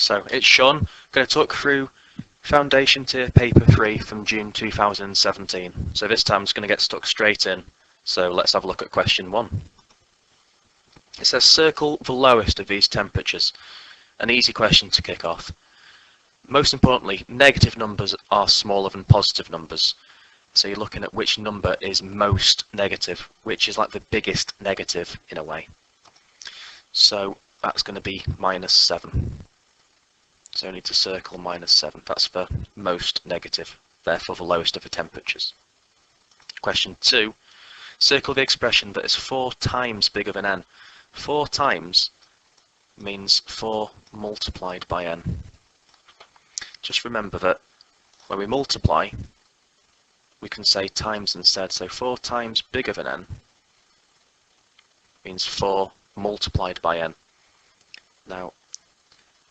So it's Sean, I'm going to talk through Foundation Tier Paper 3 from June 2017. So this time I'm just going to get stuck straight in. So let's have a look at question 1. It says circle the lowest of these temperatures. An easy question to kick off. Most importantly, negative numbers are smaller than positive numbers. So you're looking at which number is most negative, which is like the biggest negative in a way. So that's going to be -7. So I need to circle -7. That's the most negative, therefore the lowest of the temperatures. Question 2. Circle the expression that is 4 times bigger than n. 4 times means 4 multiplied by n. Just remember that when we multiply, we can say times instead. So 4 times bigger than n means 4 multiplied by n. Now,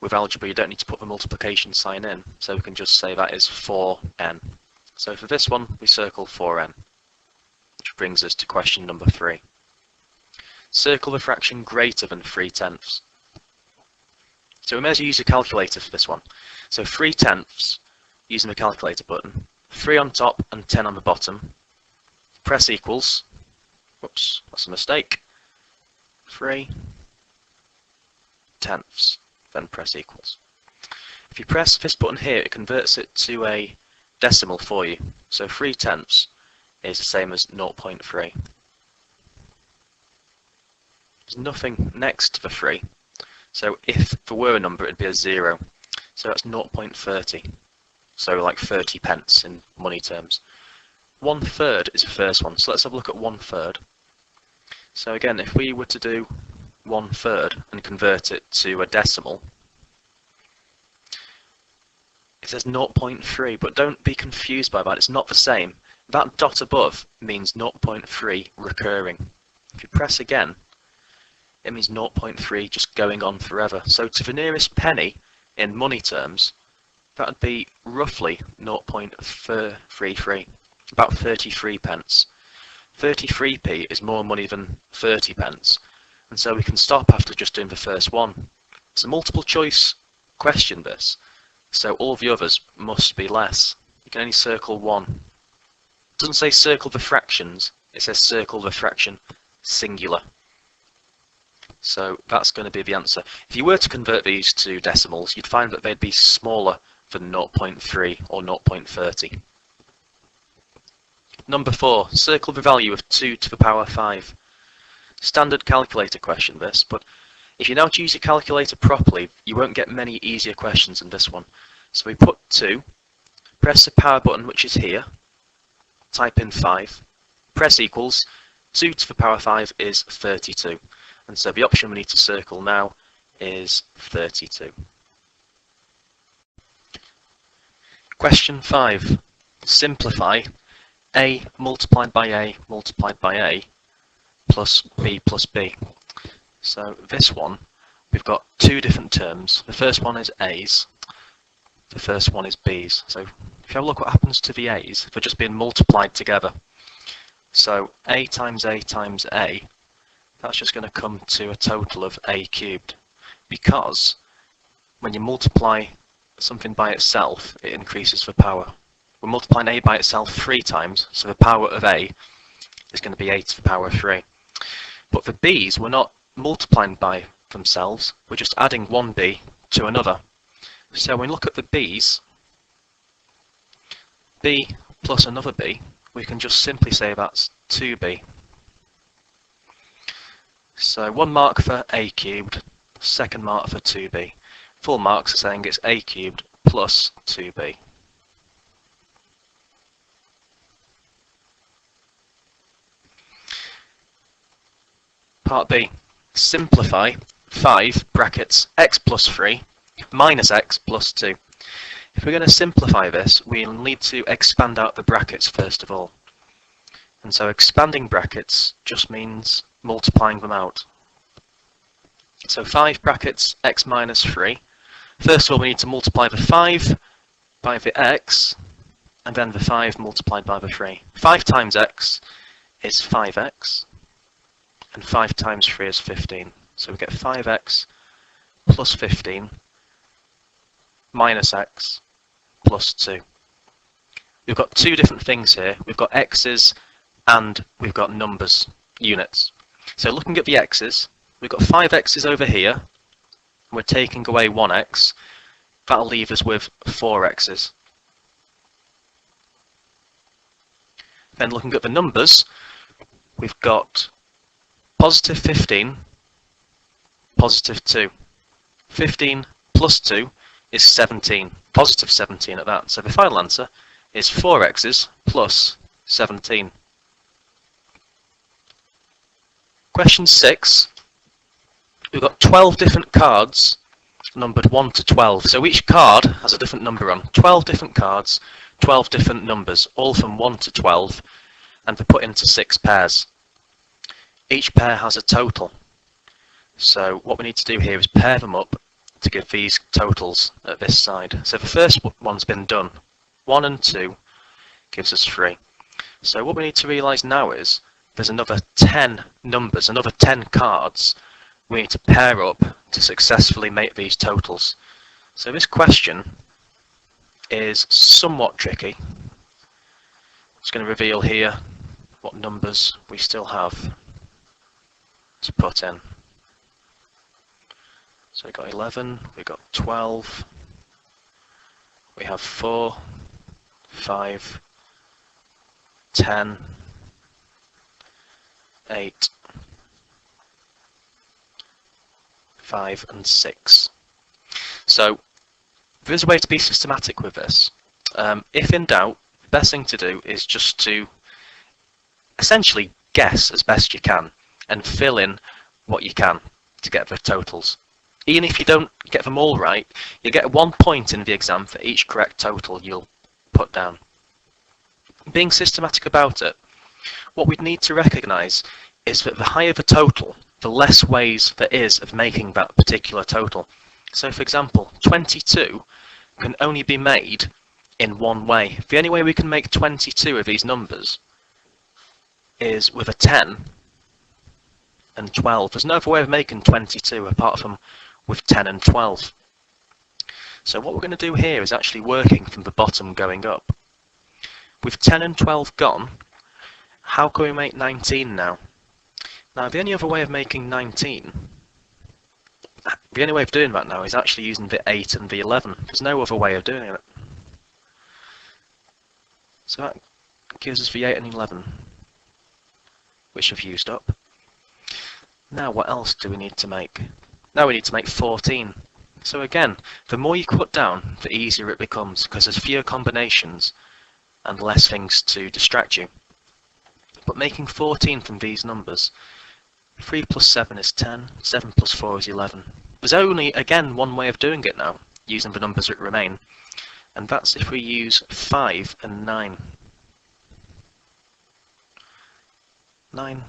with algebra, you don't need to put the multiplication sign in, so we can just say that is 4n. So for this one, we circle 4n, which brings us to question number 3. Circle the fraction greater than 3/10. So we may as well use a calculator for this one. So 3/10, using the calculator button, 3 on top and 10 on the bottom. Press equals, whoops, that's a mistake, 3/10. Then press equals. If you press this button here, it converts it to a decimal for you. So 3/10 is the same as 0.3. There's nothing next to the 3. So if there were a number, it'd be a 0. So that's 0.30. So like 30 pence in money terms. 1/3 is the first one. So let's have a look at 1/3. So again, if we were to do 1/3 and convert it to a decimal, it says 0.3, but don't be confused by that, it's not the same. That dot above means 0.3 recurring. If you press again, it means 0.3 just going on forever. So to the nearest penny in money terms, that would be roughly 0.33, about 33 pence. 33p is more money than 30 pence. And so we can stop after just doing the first one. It's a multiple choice question, this. So all the others must be less. You can only circle one. It doesn't say circle the fractions, it says circle the fraction singular. So that's going to be the answer. If you were to convert these to decimals, you'd find that they'd be smaller than 0.3 or 0.30. Number 4, circle the value of 2 to the power 5. Standard calculator question this, but if you know how to use your calculator properly, you won't get many easier questions than this one. So we put 2, press the power button which is here, type in 5, press equals, 2 to the power 5 is 32. And so the option we need to circle now is 32. Question 5. Simplify a multiplied by a multiplied by a plus b plus b. So this one, we've got 2 different terms. The first one is a's, the first one is b's. So if you have a look what happens to the a's, they're just being multiplied together. So a times a times a, that's just going to come to a total of a cubed, because when you multiply something by itself, it increases the power. We're multiplying a by itself 3 times, so the power of a is going to be a to the power of 3. But the b's, we're not multiplying by themselves, we're just adding one b to another. So when we look at the b's, b plus another b, we can just simply say that's 2b. So 1 mark for a cubed, second mark for 2b. Full marks are saying it's a cubed plus 2b. Part B. Simplify 5 brackets x plus 3 minus x plus 2. If we're going to simplify this, we'll need to expand out the brackets first of all. And so expanding brackets just means multiplying them out. So 5 brackets x minus 3. First of all, we need to multiply the 5 by the x, and then the 5 multiplied by the 3. 5 times x is 5x, and 5 times 3 is 15. So we get 5x plus 15, minus x plus 2. We've got two different things here. We've got x's and we've got numbers, units. So looking at the x's, we've got 5x's over here, and we're taking away 1x. That'll leave us with 4x's. Then looking at the numbers, we've got positive 15, positive 2. 15 plus 2 is 17, positive 17 at that. So the final answer is 4x's plus 17. Question 6. We've got 12 different cards numbered 1 to 12. So each card has a different number on. 12 different cards, 12 different numbers, all from 1 to 12, and they're put into 6 pairs. Each pair has a total. So what we need to do here is pair them up to give these totals at this side. So the first one's been done. 1 and 2 gives us 3. So what we need to realise now is there's another 10 numbers, another 10 cards we need to pair up to successfully make these totals. So this question is somewhat tricky. It's going to reveal here what numbers we still have to put in. So we've got 11, we've got 12, we have 4, 5, 10, 8, 5 and 6. So there is a way to be systematic with this. If in doubt, the best thing to do is just to essentially guess as best you can and fill in what you can to get the totals. Even if you don't get them all right, you get 1 point in the exam for each correct total you'll put down. Being systematic about it, what we'd need to recognise is that the higher the total, the less ways there is of making that particular total. So for example, 22 can only be made in one way. The only way we can make 22 of these numbers is with a 10 and 12. There's no other way of making 22 apart from with 10 and 12. So what we're going to do here is actually working from the bottom going up. With 10 and 12 gone, how can we make 19 now? Now the only other way of making 19, the only way of doing that now is actually using the 8 and the 11. There's no other way of doing it. So that gives us the 8 and 11, which I've used up. Now what else do we need to make? Now we need to make 14. So again, the more you put down, the easier it becomes, because there's fewer combinations and less things to distract you. But making 14 from these numbers, 3 plus 7 is 10, 7 plus 4 is 11. There's only, again, one way of doing it now, using the numbers that remain, and that's if we use 5 and 9. 9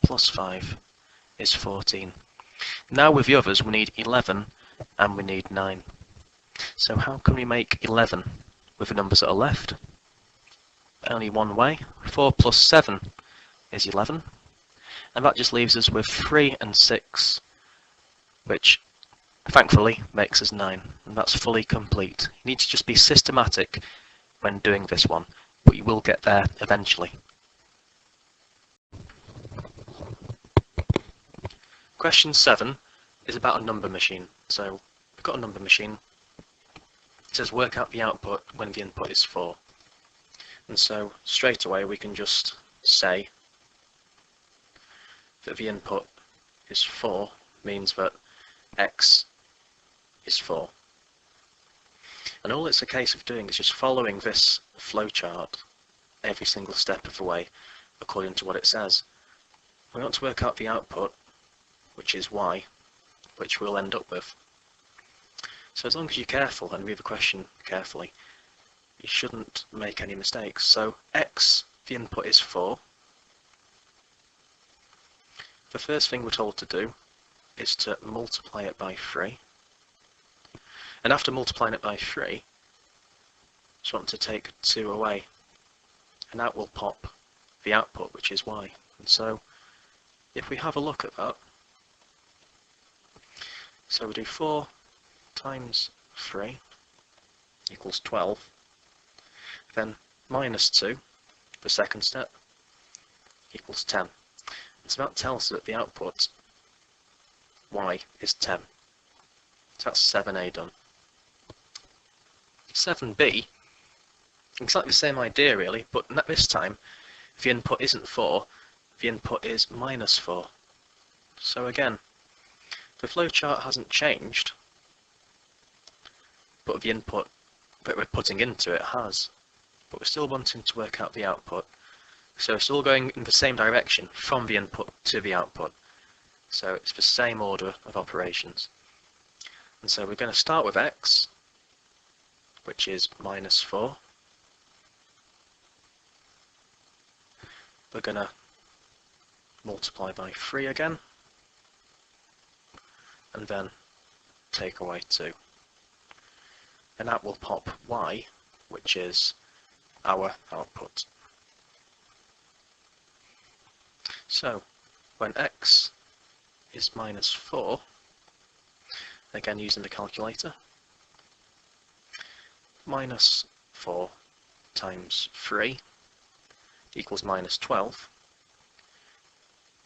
plus 5 is 14. Now with the others we need 11 and we need 9. So how can we make 11 with the numbers that are left? Only one way. 4 plus 7 is 11. And that just leaves us with 3 and 6, which thankfully makes us 9. And that's fully complete. You need to just be systematic when doing this one, but you will get there eventually. Question 7 is about a number machine. So we've got a number machine. It says work out the output when the input is 4. And so straight away we can just say that the input is 4 means that x is 4. And all it's a case of doing is just following this flowchart every single step of the way according to what it says. We want to work out the output, which is y, which we'll end up with. So as long as you're careful and read the question carefully, you shouldn't make any mistakes. So x, the input is 4. The first thing we're told to do is to multiply it by 3. And after multiplying it by 3, just want to take 2 away. And that will pop the output, which is y. And so if we have a look at that, so we do 4 times 3, equals 12. Then minus 2, the second step, equals 10. So that tells us that the output, y, is 10. So that's 7a done. 7b, exactly the same idea really, but this time, if the input isn't 4, the input is minus 4. So again, the flowchart hasn't changed, but the input that we're putting into it has. But we're still wanting to work out the output. So it's all going in the same direction from the input to the output. So it's the same order of operations. And so we're going to start with x, which is minus 4. We're going to multiply by 3 again, and then take away 2. And that will pop y, which is our output. So when x is minus 4, again using the calculator, minus 4 times 3 equals minus 12,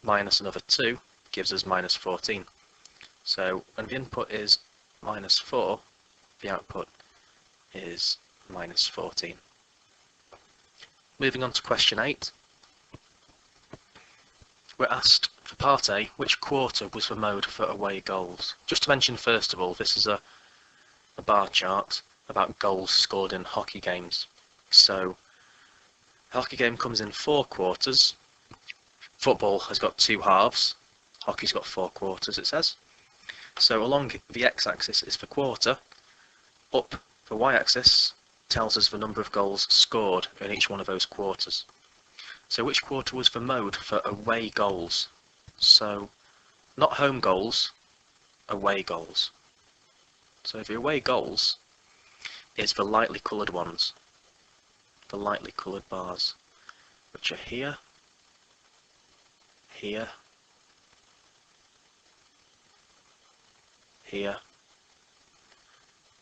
minus another 2 gives us minus 14. So when the input is minus 4, the output is minus 14. Moving on to question 8. We're asked for part A, which quarter was the mode for away goals? Just to mention first of all, this is a bar chart about goals scored in hockey games. So a hockey game comes in 4 quarters. Football has got 2 halves. Hockey's got 4 quarters, it says. So along the x-axis is the quarter. Up the y-axis tells us the number of goals scored in each one of those quarters. So which quarter was the mode for away goals? So not home goals, away goals. So the away goals is the lightly coloured ones, the lightly coloured bars, which are here, here, here,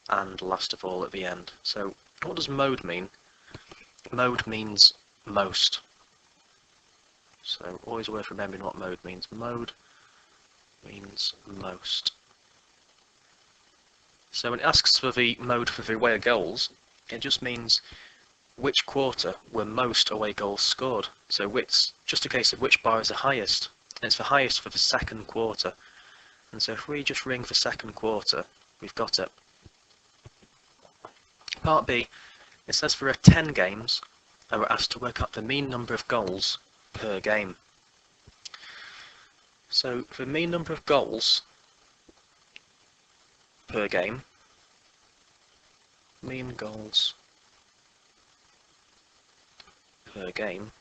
and last of all at the end. So what does mode mean? Mode means most. So always worth remembering what mode means. Mode means most. So when it asks for the mode for the away goals, it just means which quarter were most away goals scored. So it's just a case of which bar is the highest. And it's the highest for the second quarter. And so if we just ring the second quarter, we've got it. Part B, it says there are 10 games and we're asked to work out the mean number of goals per game. So the mean number of goals per game, mean goals per game,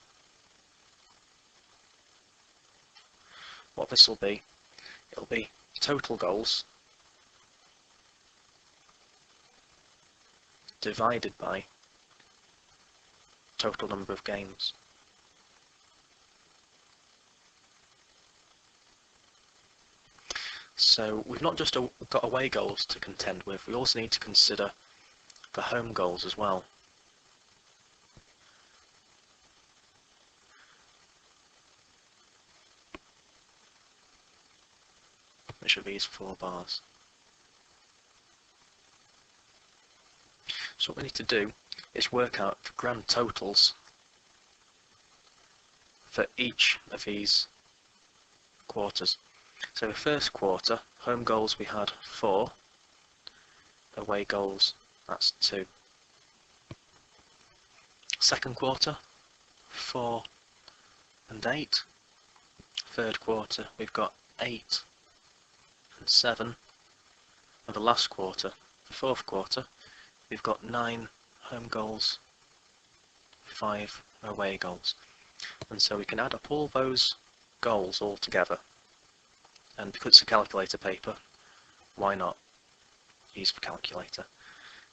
what this will be, it'll be total goals divided by total number of games. So we've not just got away goals to contend with, we also need to consider the home goals as well. Which are these 4 bars. So what we need to do is work out the grand totals for each of these quarters. So the first quarter, home goals we had 4, away goals, that's 2. Second quarter, 4 and 8. Third quarter, we've got 8 and 7. And the last quarter, the fourth quarter, we've got 9 home goals, 5 away goals. And so we can add up all those goals all together. And because it's a calculator paper, why not use the calculator?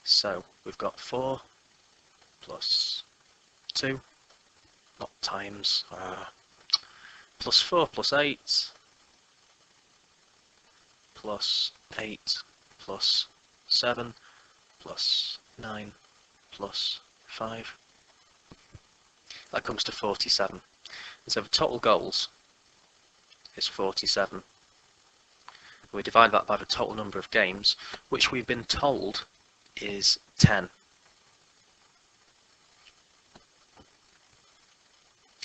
So we've got 4 plus 2, not times, plus 4 plus 8, plus 8 plus 7, plus 9 plus 5. That comes to 47. And so the total goals is 47. We divide that by the total number of games, which we've been told is 10.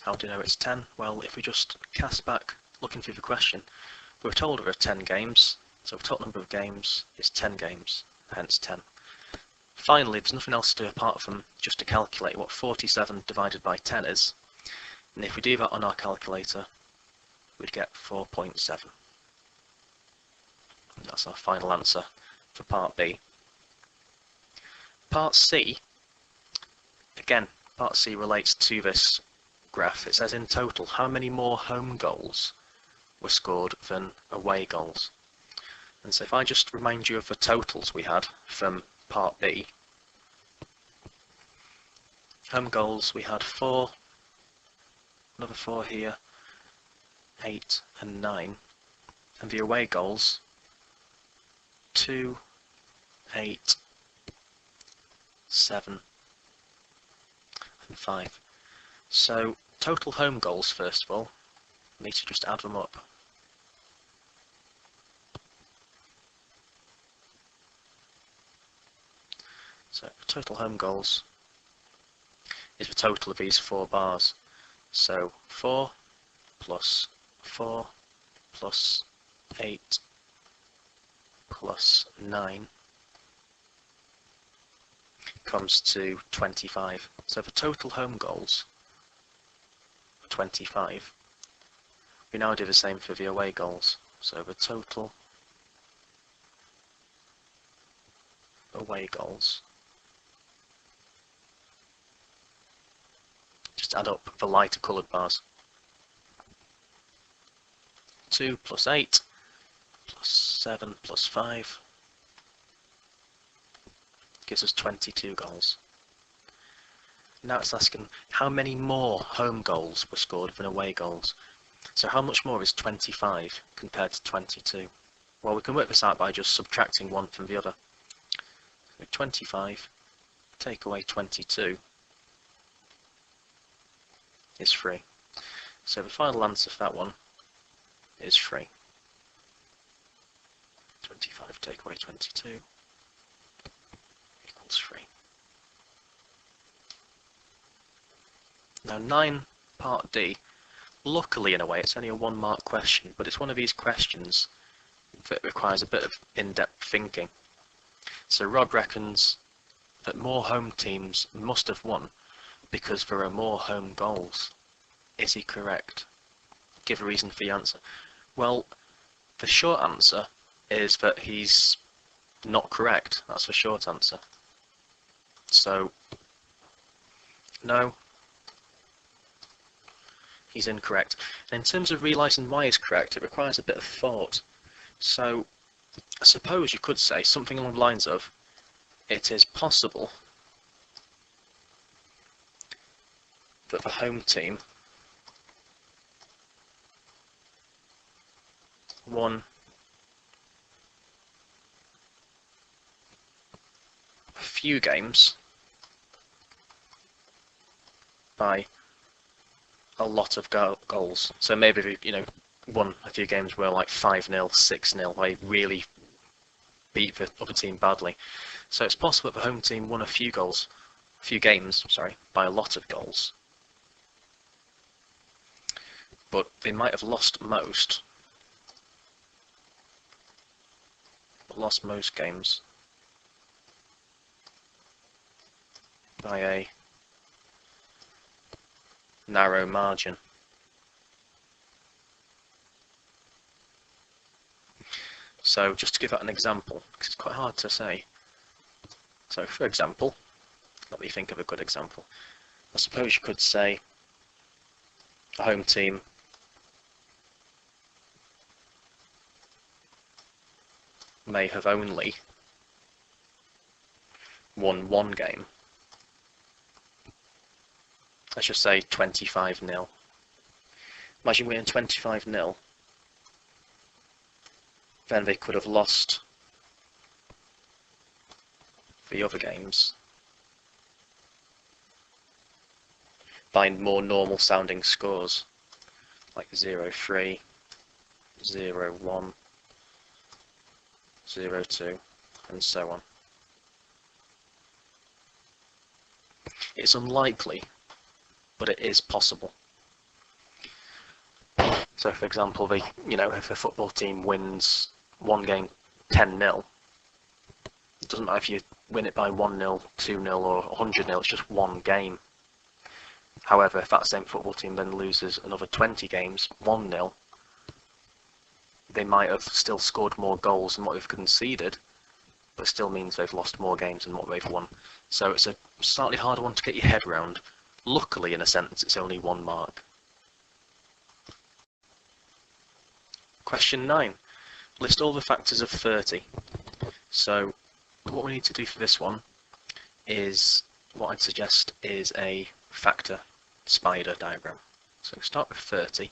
How do you know it's 10? Well, if we just cast back looking through the question, we were told there are 10 games, so the total number of games is 10 games, hence 10. Finally, there's nothing else to do apart from just to calculate what 47 divided by 10 is, and if we do that on our calculator, we'd get 4.7. That's our final answer for part B. Part C, again, part C relates to this graph. It says in total how many more home goals were scored than away goals. And so if I just remind you of the totals we had from part B, home goals we had 4, another 4 here, 8 and 9, and the away goals 2, 8, 7 and 5. So total home goals, first of all, I need to just add them up. So total home goals is the total of these 4 bars. So 4 plus 4 plus 8 plus 9 comes to 25. So the total home goals are 25. We now do the same for the away goals. So the total away goals, just add up the lighter coloured bars. 2 plus 8 plus 7 plus 5 gives us 22 goals. Now it's asking how many more home goals were scored than away goals. So how much more is 25 compared to 22? Well, we can work this out by just subtracting one from the other. So 25 take away 22 is 3. So the final answer for that one is 3. 25 take away 22 equals 3. Now 9 part D, luckily in a way it's only a 1 mark question, but it's one of these questions that requires a bit of in-depth thinking. So Rod reckons that more home teams must have won because there are more home goals. Is he correct? Give a reason for the answer. Well, the short answer is that he's not correct. That's the short answer. So, no, he's incorrect. And in terms of realising why he's correct, it requires a bit of thought. So, I suppose you could say something along the lines of, it is possible that the home team won a few games by a lot of goals. So maybe, won a few games where like 5-0, 6-0, they really beat the other team badly. So it's possible that the home team won a few games, by a lot of goals. But they might have lost most games by a narrow margin. So just to give that an example, because it's quite hard to say. So for example, let me think of a good example. I suppose you could say a home team may have only won 1 game. Let's just say 25-0. Imagine winning 25-0. Then they could have lost the other games by more normal sounding scores, like 0-3, 0-1, 0-2, and so on. It's unlikely, but it is possible. So for example, if a football team wins one game 10-0, it doesn't matter if you win it by 1-0, 2-0 or 100-0, it's just one game. However, if that same football team then loses another 20 games 1-0, they might have still scored more goals than what they've conceded, but still means they've lost more games than what they've won. So it's a slightly harder one to get your head around. Luckily, in a sense, it's only 1 mark. Question 9. List all the factors of 30. So what we need to do for this one is, what I'd suggest is a factor spider diagram. So start with 30.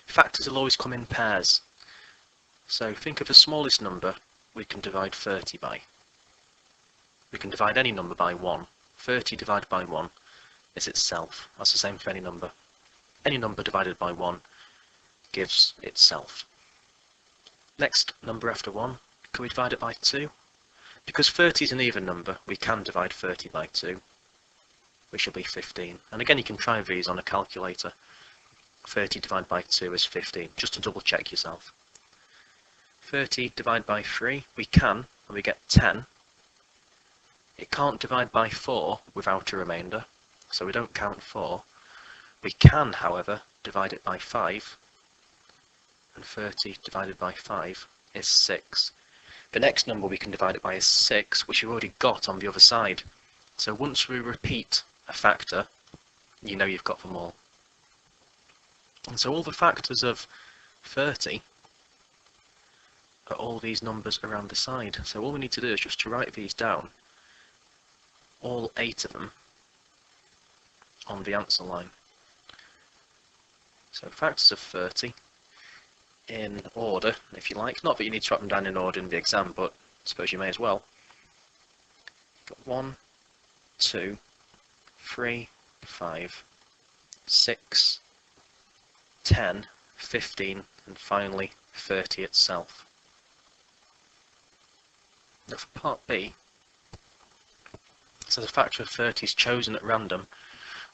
Factors will always come in pairs. So think of the smallest number we can divide 30 by. We can divide any number by 1. 30 divided by 1 is itself. That's the same for any number. Any number divided by 1 gives itself. Next number after 1, can we divide it by 2? Because 30 is an even number, we can divide 30 by 2, which will be 15. And again, you can try these on a calculator. 30 divided by 2 is 15, just to double check yourself. 30 divided by 3, we can, and we get 10. It can't divide by 4 without a remainder, so we don't count 4. We can, however, divide it by 5, and 30 divided by 5 is 6. The next number we can divide it by is 6, which we've already got on the other side. So once we repeat a factor, you know you've got them all. And so all the factors of 30 are all these numbers around the side. So all we need to do is just to write these down, all 8 of them, on the answer line. So factors of 30 in order, if you like. Not that you need to write them down in order in the exam, but I suppose you may as well. Got 1, 2, 3, 5, 6, 10, 15, and finally 30 itself. Now for part B, so the factor of 30 is chosen at random.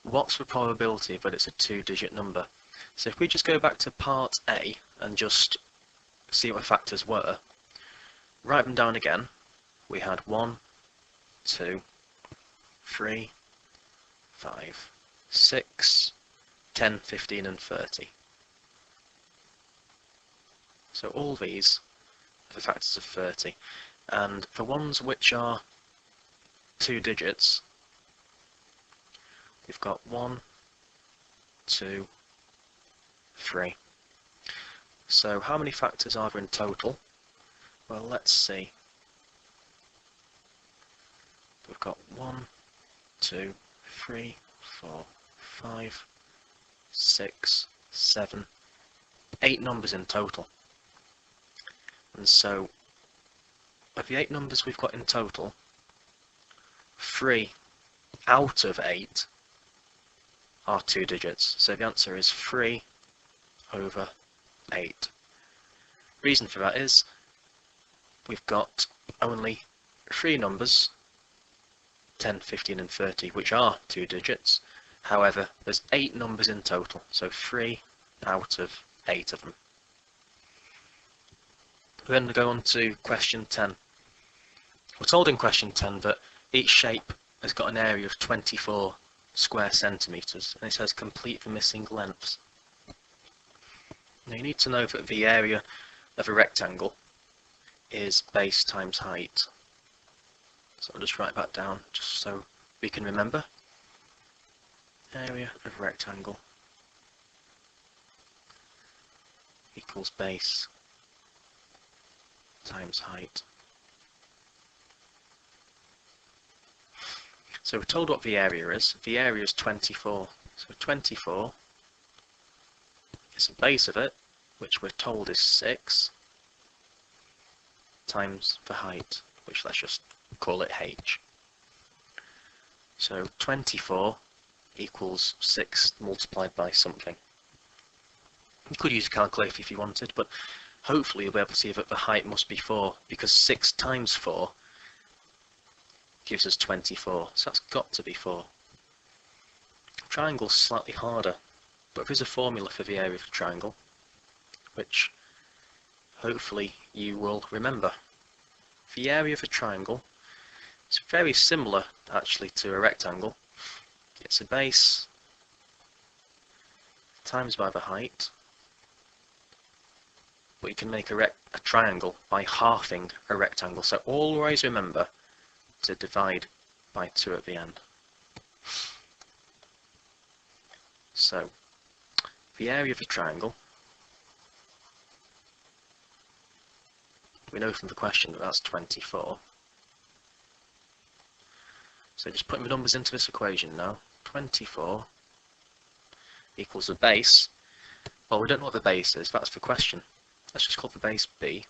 What's the probability that it's a 2-digit number? So if we just go back to part A and just see what the factors were, write them down again. We had 1, 2, 3, 5, 6, 10, 15 and 30. So all these are the factors of 30, and the ones which are 2 digits, we've got 1, 2, 3. So how many factors are there in total? Well, let's see. We've got 1, 2, 3, 4, 5, 6, 7, 8 numbers in total. And so of the 8 numbers we've got in total, 3 out of 8 are 2 digits. So the answer is 3 over 8. Reason for that is we've got only 3 numbers, 10, 15 and 30, which are 2 digits. However, there's 8 numbers in total, so 3 out of 8 of them. We're then going to go on to question 10. We're told in question 10 that each shape has got an area of 24 square centimetres, and it says complete the missing lengths. Now you need to know that the area of a rectangle is base times height. So I'll just write that down just so we can remember. Area of rectangle equals base times height. So we're told what the area is. The area is 24. So 24 is the base of it, which we're told is 6, times the height, which let's just call it h. So 24 equals 6 multiplied by something. You could use a calculator if you wanted, but hopefully you'll be able to see that the height must be 4, because 6 times 4 gives us 24, so that's got to be 4. Triangle's slightly harder, but there is a formula for the area of a triangle, which hopefully you will remember. The area of a triangle is very similar actually to a rectangle. It's a base times by the height, but you can make a triangle by halving a rectangle, so always remember to divide by 2 at the end. So the area of a triangle, we know from the question that that's 24. So just putting the numbers into this equation now. 24 equals the base. Well, we don't know what the base is, that's the question. Let's just call the base b,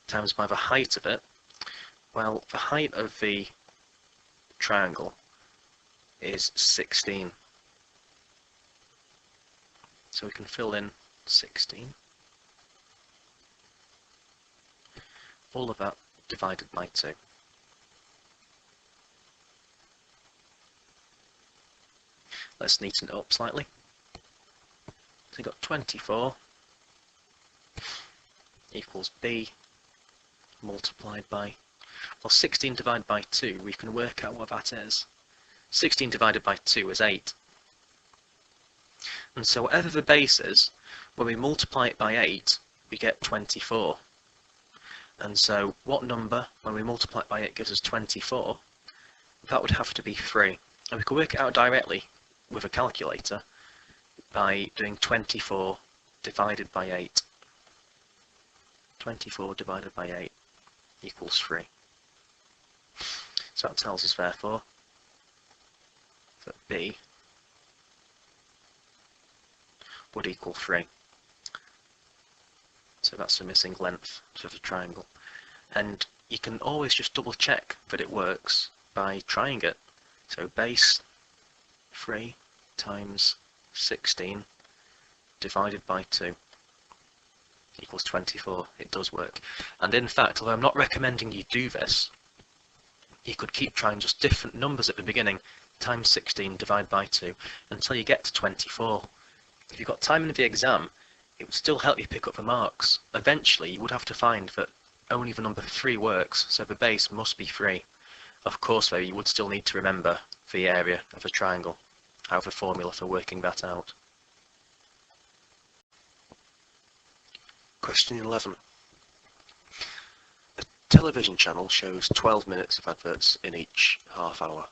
times by the height of it. Well, the height of the triangle is 16. So we can fill in 16. All of that divided by 2. Let's neaten it up slightly. So we've got 24 equals b multiplied by, well, 16 divided by 2, we can work out what that is. 16 divided by 2 is 8. And so whatever the base is, when we multiply it by 8, we get 24. And so what number, when we multiply it by 8, gives us 24? That would have to be 3. And we can work it out directly with a calculator by doing 24 divided by 8. 24 divided by 8 equals 3. So that tells us, therefore, that b would equal 3. So that's the missing length of the triangle. And you can always just double check that it works by trying it. So base 3 times 16 divided by 2 equals 24. It does work. And in fact, although I'm not recommending you do this, you could keep trying just different numbers at the beginning, times 16 divided by 2, until you get to 24. If you've got time in the exam, it would still help you pick up the marks. Eventually, you would have to find that only the number 3 works, so the base must be 3. Of course, though, you would still need to remember the area of a triangle. I have a formula for working that out. Question 11. A television channel shows 12 minutes of adverts in each half hour,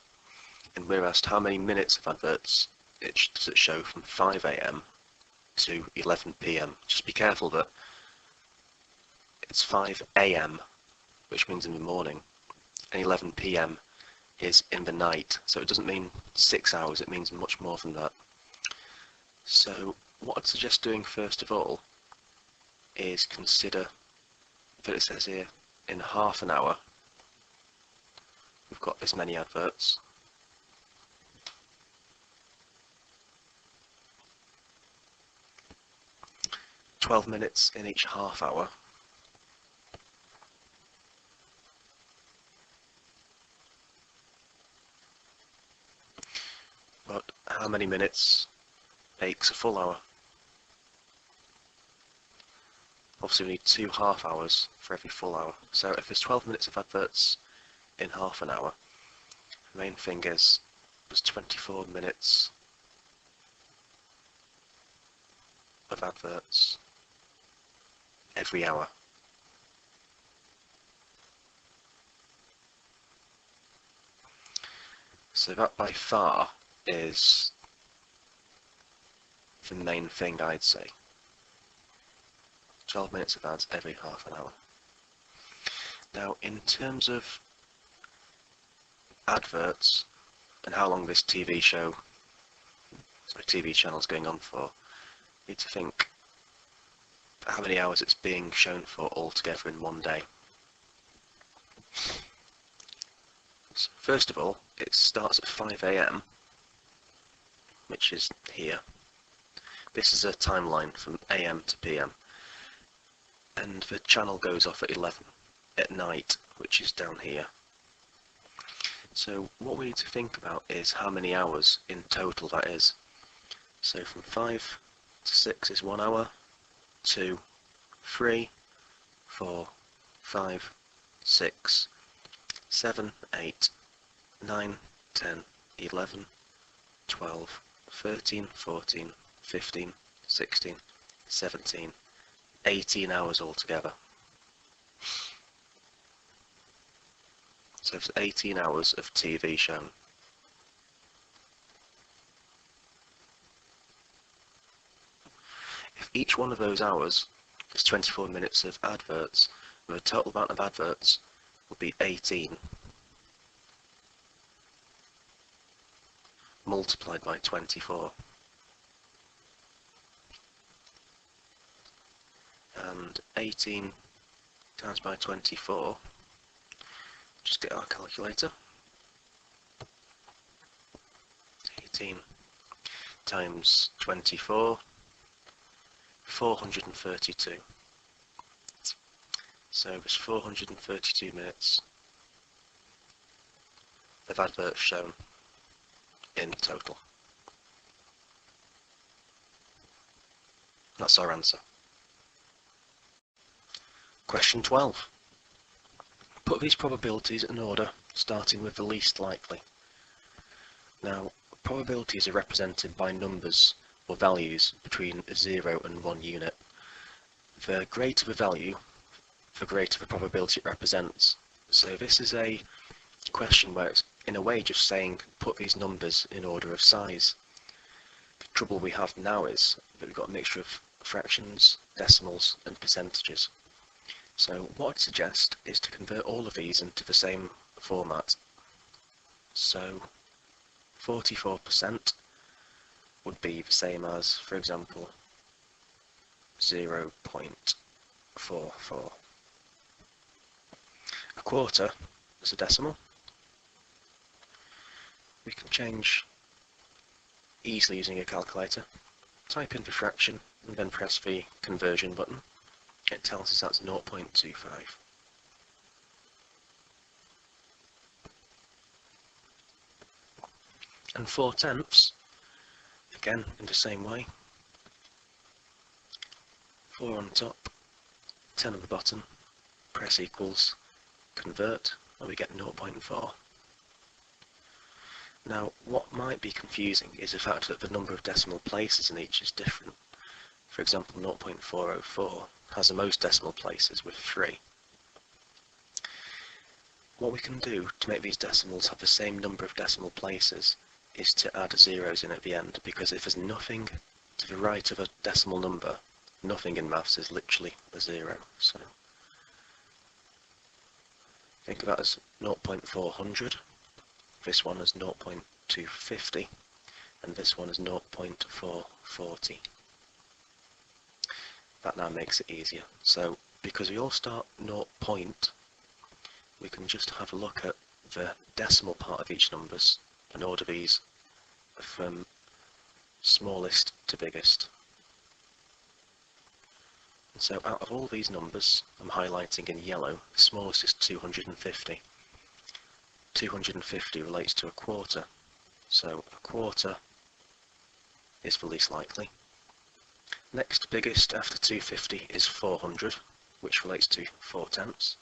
and we're asked how many minutes of adverts does it show from 5 AM to 11 PM. Just be careful that it's 5 AM, which means in the morning, and 11 PM is in the night, so it doesn't mean 6 hours, it means much more than that. So what I'd suggest doing first of all is consider that it says here in half an hour we've got this many adverts. "12 minutes in each half hour but how many minutes makes a full hour? Obviously we need 2 half hours for every full hour. So if there's 12 minutes of adverts in half an hour, the main thing is there's 24 minutes of adverts every hour. So that by far is the main thing, I'd say. 12 minutes of ads every half an hour. Now, in terms of adverts and how long this TV channel is going on for, you need to think how many hours it's being shown for altogether in one day. So first of all, it starts at 5 AM, which is here. This is a timeline from AM to PM. And the channel goes off at 11 at night, which is down here. So what we need to think about is how many hours in total that is. So from 5 to 6 is 1 hour, 2, 3, 4, 5, 6, 7, 8, 9, 10, 11, 12, 13, 14, 15, 16, 17, 18 hours altogether. So it's 18 hours of TV shown. If each one of those hours is 24 minutes of adverts, the total amount of adverts would be 18 multiplied by 24. And 18 times by 24, just get our calculator. 18 times 24, 432. So there's 432 minutes of adverts shown in total. That's our answer. Question 12. Put these probabilities in order, starting with the least likely. Now, probabilities are represented by numbers or values between 0 and 1 unit. The greater the value, the greater the probability it represents. So this is a question where it's in a way just saying put these numbers in order of size. The trouble we have now is that we've got a mixture of fractions, decimals and percentages. So what I'd suggest is to convert all of these into the same format. So 44% would be the same as, for example, 0.44. A quarter is a decimal. We can change easily using a calculator. Type in the fraction and then press the conversion button. It tells us that's 0.25. And 4/10, again in the same way. 4 on the top, 10 on the bottom, press equals, convert, and we get 0.4. Now, what might be confusing is the fact that the number of decimal places in each is different. For example, 0.404 has the most decimal places with 3. What we can do to make these decimals have the same number of decimal places is to add zeros in at the end, because if there's nothing to the right of a decimal number, nothing in maths is literally a 0. So think of that as 0.400, this one as 0.250, and this one as 0.440. That now makes it easier. So because we all start 0 point, we can just have a look at the decimal part of each numbers and order these from smallest to biggest. And so out of all these numbers, I'm highlighting in yellow, the smallest is 250. 250 relates to a quarter, so a quarter is the least likely. Next biggest after 250 is 400, which relates to 4/10.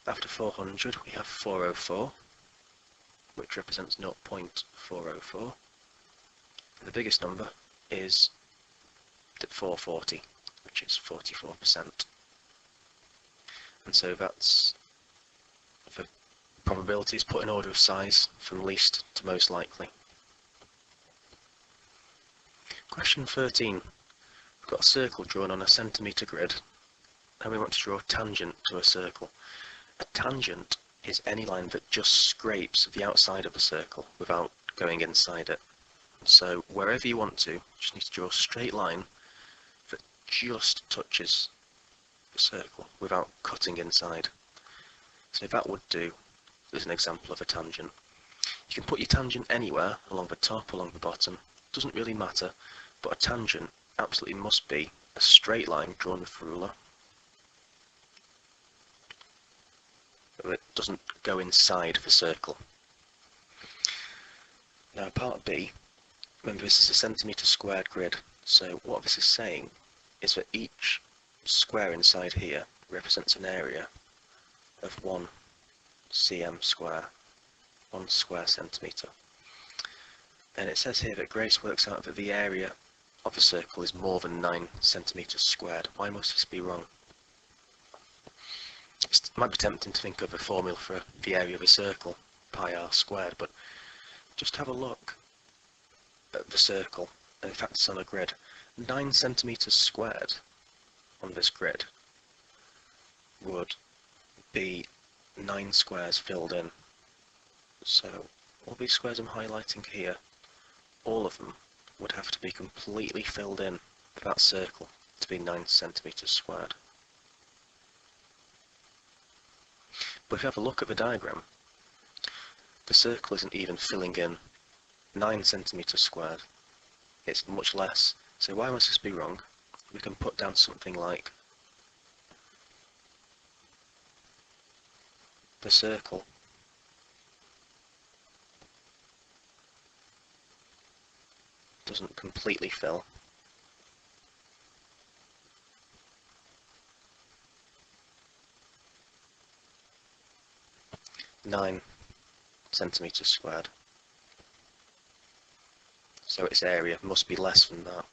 After 400 we have 404, which represents 0.404. The biggest number is 440, which is 44%. And so that's the probabilities put in order of size from least to most likely. Question 13. We've got a circle drawn on a centimetre grid, and we want to draw a tangent to a circle. A tangent is any line that just scrapes the outside of a circle without going inside it. So wherever you want to, you just need to draw a straight line that just touches a circle without cutting inside. So that would do as an example of a tangent. You can put your tangent anywhere, along the top, along the bottom, doesn't really matter, but a tangent absolutely must be a straight line drawn with a ruler. It doesn't go inside the circle. Now part B, remember this is a centimetre squared grid, so what this is saying is that each square inside here represents an area of 1 cm square, 1 square centimetre. And it says here that Grace works out that the area of a circle is more than 9 centimetres squared. Why must this be wrong? It might be tempting to think of a formula for the area of a circle, pi r squared, but just have a look at the circle, and in fact it's on a grid. 9 centimetres squared on this grid would be 9 squares filled in. So all these squares I'm highlighting here, all of them would have to be completely filled in for that circle to be 9 centimetres squared. But if you have a look at the diagram, the circle isn't even filling in 9 centimetres squared. It's much less. So why must this be wrong? We can put down something like the circle doesn't completely fill. Nine centimetres squared. So its area must be less than that.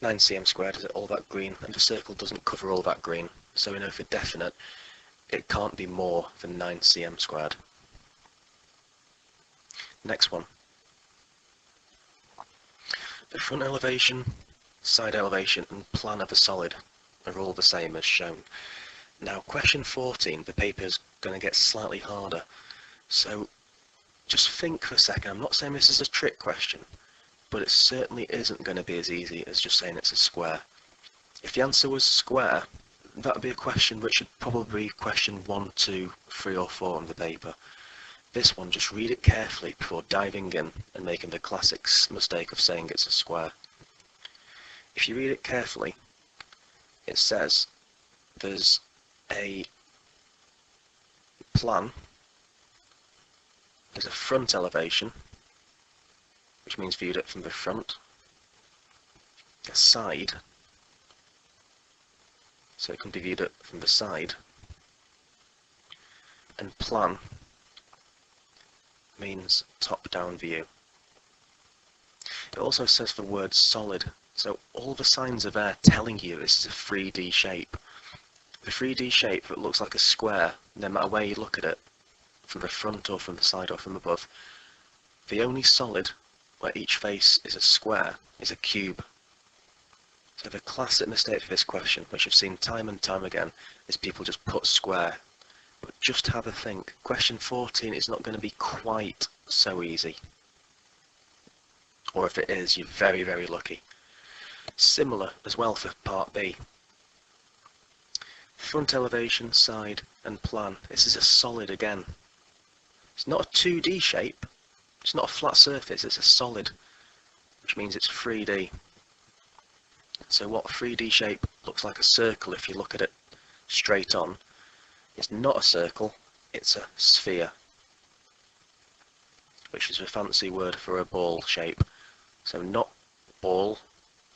Nine cm squared is all that green, and the circle doesn't cover all that green, so we know for definite it can't be more than 9 cm squared. Next one. The front elevation, side elevation and plan of a solid are all the same as shown. Now question 14, the paper is going to get slightly harder, so just think for a second. I'm not saying this is a trick question, but it certainly isn't going to be as easy as just saying it's a square. If the answer was square, that would be a question which should probably be question 1, 2, 3 or 4 on the paper. This one, just read it carefully before diving in and making the classic mistake of saying it's a square. If you read it carefully, it says there's a plan, there's a front elevation, which means viewed it from the front, a side, so it can be viewed it from the side, and plan means top-down view. It also says the word solid, so all the signs are there telling you this is a 3D shape. The 3D shape that looks like a square, no matter where you look at it, from the front or from the side or from above, the only solid where each face is a square is a cube. So the classic mistake for this question, which I've seen time and time again, is people just put square. But just have a think. Question 14 is not going to be quite so easy. Or if it is, you're very, very lucky. Similar as well for part B. Front elevation, side and plan. This is a solid again. It's not a 2D shape. It's not a flat surface. It's a solid, which means it's 3D. So what a 3D shape looks like a circle if you look at it straight on. It's not a circle, it's a sphere, which is a fancy word for a ball shape. So not ball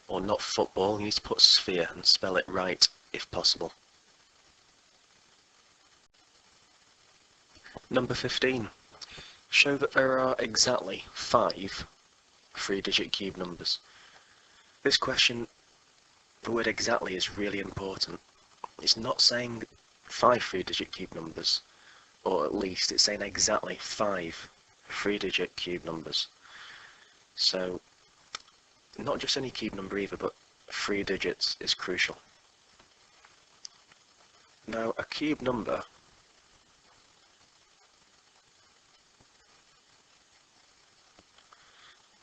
or not football, you need to put sphere and spell it right if possible. Number 15. Show that there are exactly 5 3-digit cube numbers. This question, the word exactly is really important. It's not saying 5 3-digit cube numbers, or at least it's saying exactly 5 3-digit cube numbers. So not just any cube number either, but 3 digits is crucial. Now a cube number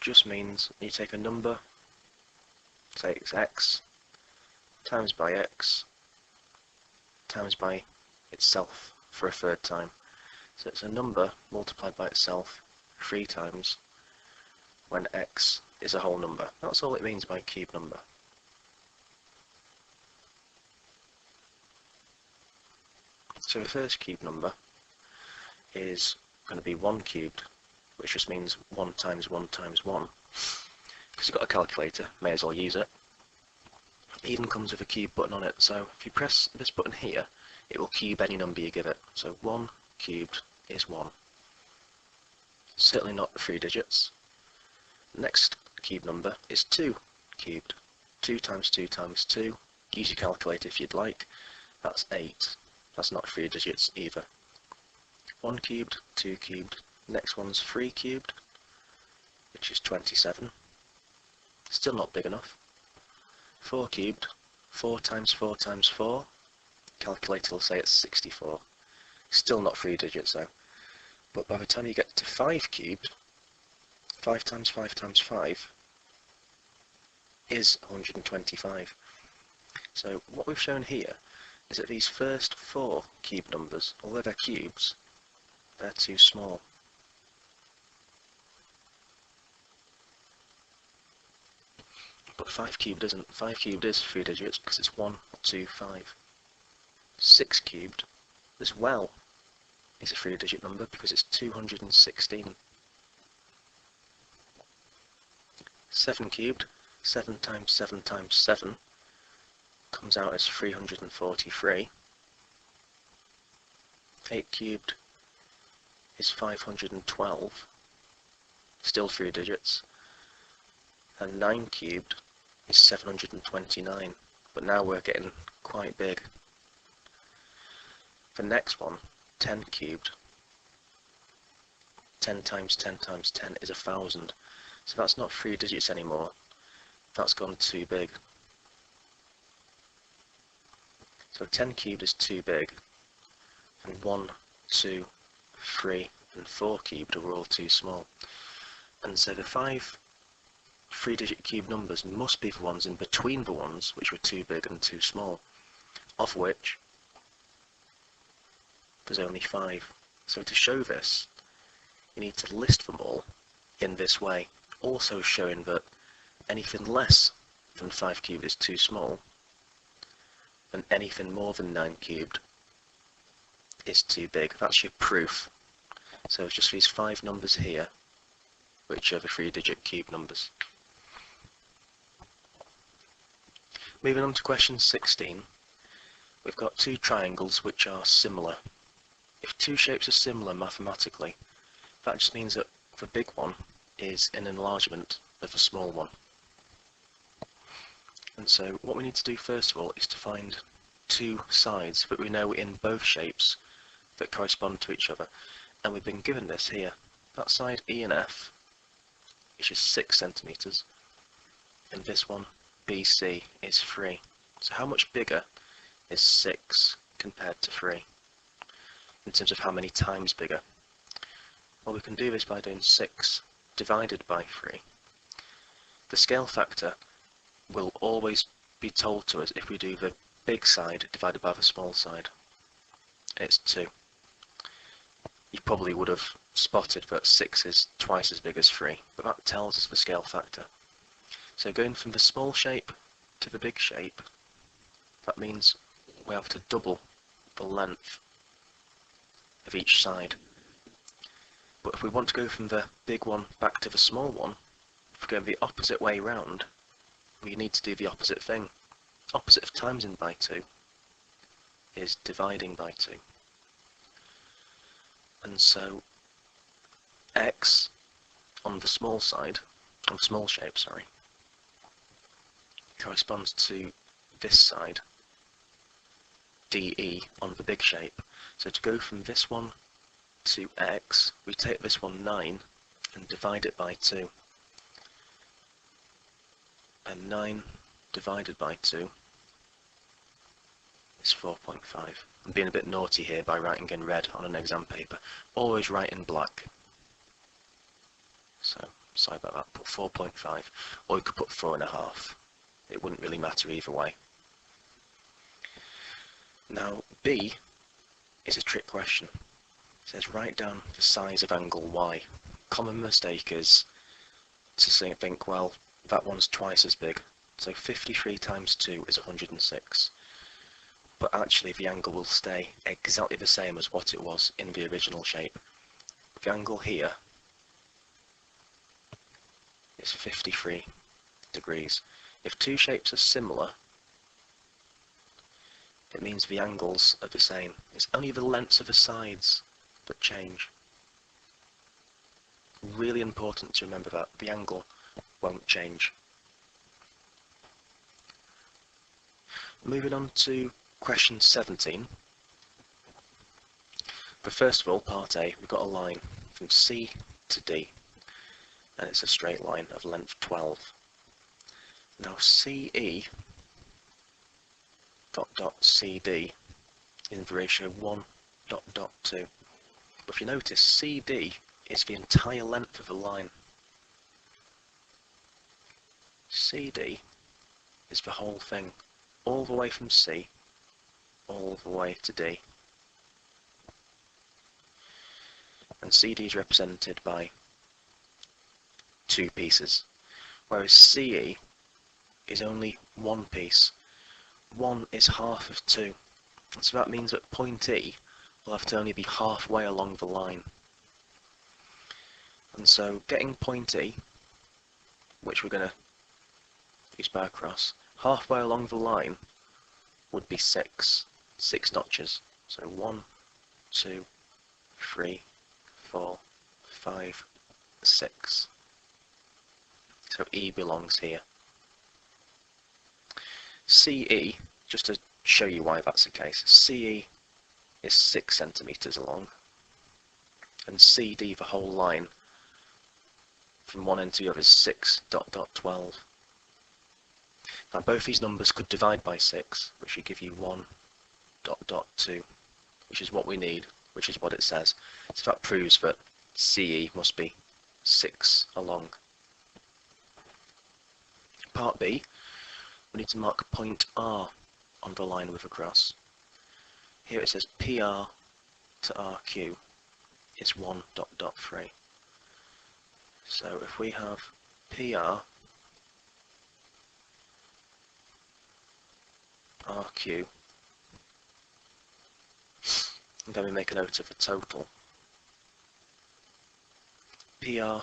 just means you take a number, say it's x, times by x, times by itself for a third time. So it's a number multiplied by itself 3 times when x is a whole number. That's all it means by cube number. So the first cube number is going to be 1 cubed, which just means 1 times 1 times 1. Because you've got a calculator, may as well use it. It even comes with a cube button on it, so if you press this button here, it will cube any number you give it. So 1 cubed is 1. Certainly not 3 digits. Next cube number is 2 cubed. 2 times 2 times 2. Use your calculator if you'd like. That's 8. That's not 3 digits either. 1 cubed, 2 cubed. Next one's 3 cubed, which is 27. Still not big enough. 4 cubed, 4 times 4 times 4. Calculator will say it's 64. Still not 3 digits though. But by the time you get to 5 cubed, 5 times 5 times 5 is 125. So what we've shown here is that these first 4 cube numbers, although they're cubes, they're too small. But 5 cubed isn't. 5 cubed is 3 digits because it's 1, 2, 5. 6 cubed as well is a 3 digit number because it's 216. 7 cubed, 7 times 7 times 7 comes out as 343. 8 cubed is 512, still 3 digits. And 9 cubed is 729, but now we're getting quite big. The next one, 10 cubed, 10 times 10 times 10 is 1000, so that's not 3 digits anymore, that's gone too big. So 10 cubed is too big, and 1, 2, 3 and 4 cubed are all too small. And so the 5 3-digit cube numbers must be the ones in between the ones which were too big and too small, of which there's only 5. So to show this, you need to list them all in this way, also showing that anything less than 5 cubed is too small, and anything more than 9 cubed is too big. That's your proof. So it's just these 5 numbers here, which are the 3-digit cube numbers. Moving on to question 16, we've got 2 triangles which are similar. If 2 shapes are similar mathematically, that just means that the big one is an enlargement of the small one. And so what we need to do first of all is to find 2 sides that we know in both shapes that correspond to each other. And we've been given this here. That side E and F, which is 6 centimeters, and this one BC is 3. So how much bigger is 6 compared to 3 in terms of how many times bigger? Well, we can do this by doing 6 divided by 3. The scale factor will always be told to us if we do the big side divided by the small side. It's 2. You probably would have spotted that 6 is twice as big as 3, but that tells us the scale factor. So going from the small shape to the big shape, that means we have to double the length of each side. But if we want to go from the big one back to the small one, if we're going the opposite way round, we need to do the opposite thing. Opposite of timesing by 2 is dividing by 2. And so x on the small side, on the small shape, sorry, corresponds to this side, DE, on the big shape. So to go from this one to x, we take this one 9 and divide it by 2. And 9 divided by 2 is 4.5. I'm being a bit naughty here by writing in red on an exam paper. Always write in black. So sorry about that, put 4.5, or you could put 4.5. It wouldn't really matter either way. Now B is a trick question. It says write down the size of angle Y. Common mistake is to think, well, that one's twice as big, so 53 times 2 is 106. But actually the angle will stay exactly the same as what it was in the original shape. The angle here is 53 degrees. If two shapes are similar, it means the angles are the same. It's only the lengths of the sides that change. Really important to remember that. The angle won't change. Moving on to question 17. But first of all, part A, we've got a line from C to D, and it's a straight line of length 12. Now CE dot CD is in the ratio 1:2. But if you notice, CD is the entire length of the line. CD is the whole thing, all the way from C, all the way to D. And CD is represented by two pieces, whereas CE is only one piece. 1 is half of 2, so that means that point E will have to only be halfway along the line. And so getting point E, which we're going to use bar across, halfway along the line would be 6 notches. So 1, 2, 3, 4, 5, 6. So E belongs here. CE, just to show you why that's the case, CE is 6 centimeters long, and CD, the whole line, from one end to the other is 6:12. Now both these numbers could divide by 6, which should give you 1:2, which is what we need, which is what it says. So that proves that CE must be 6 along. Part B, we need to mark point R on the line with a cross. Here it says PR to RQ is 1:3. So if we have PR, RQ, and then we make a note of the total. PR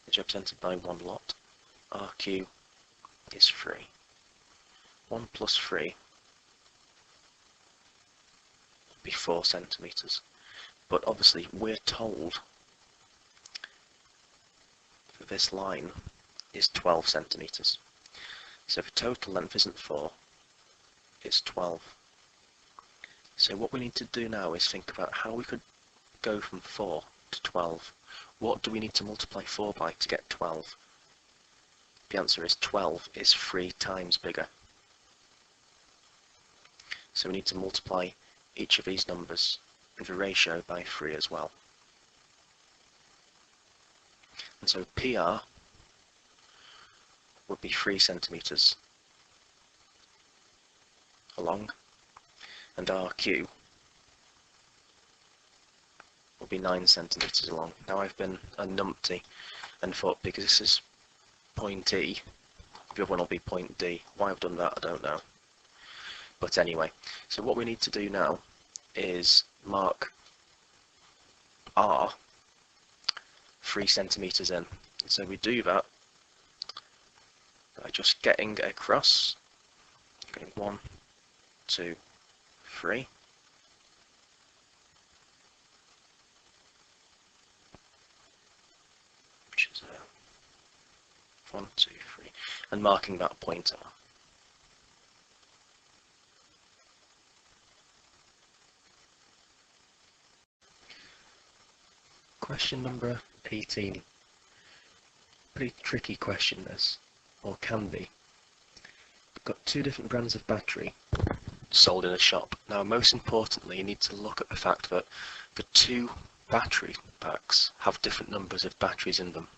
is represented by 1 lot, RQ is 3. 1 plus 3 would be 4 centimeters. But obviously we're told that this line is 12 centimeters. So the total length isn't 4, it's 12. So what we need to do now is think about how we could go from 4 to 12. What do we need to multiply 4 by to get 12? The answer is 12 is 3 times bigger. So we need to multiply each of these numbers with the ratio by 3 as well. And so PR would be 3 centimeters along, and RQ will be 9 centimeters along. Now I've been a numpty and thought because this is point E, the other one will be point D. Why I've done that, I don't know. But anyway, so what we need to do now is mark R 3 centimeters in. And so we do that by just getting across, going 1, 2, 3. Which is 1, 2, 3, and marking that point R. Question number 18. Pretty tricky question this, or can be. We've got 2 different brands of battery sold in a shop. Now most importantly you need to look at the fact that the 2 battery packs have different numbers of batteries in them.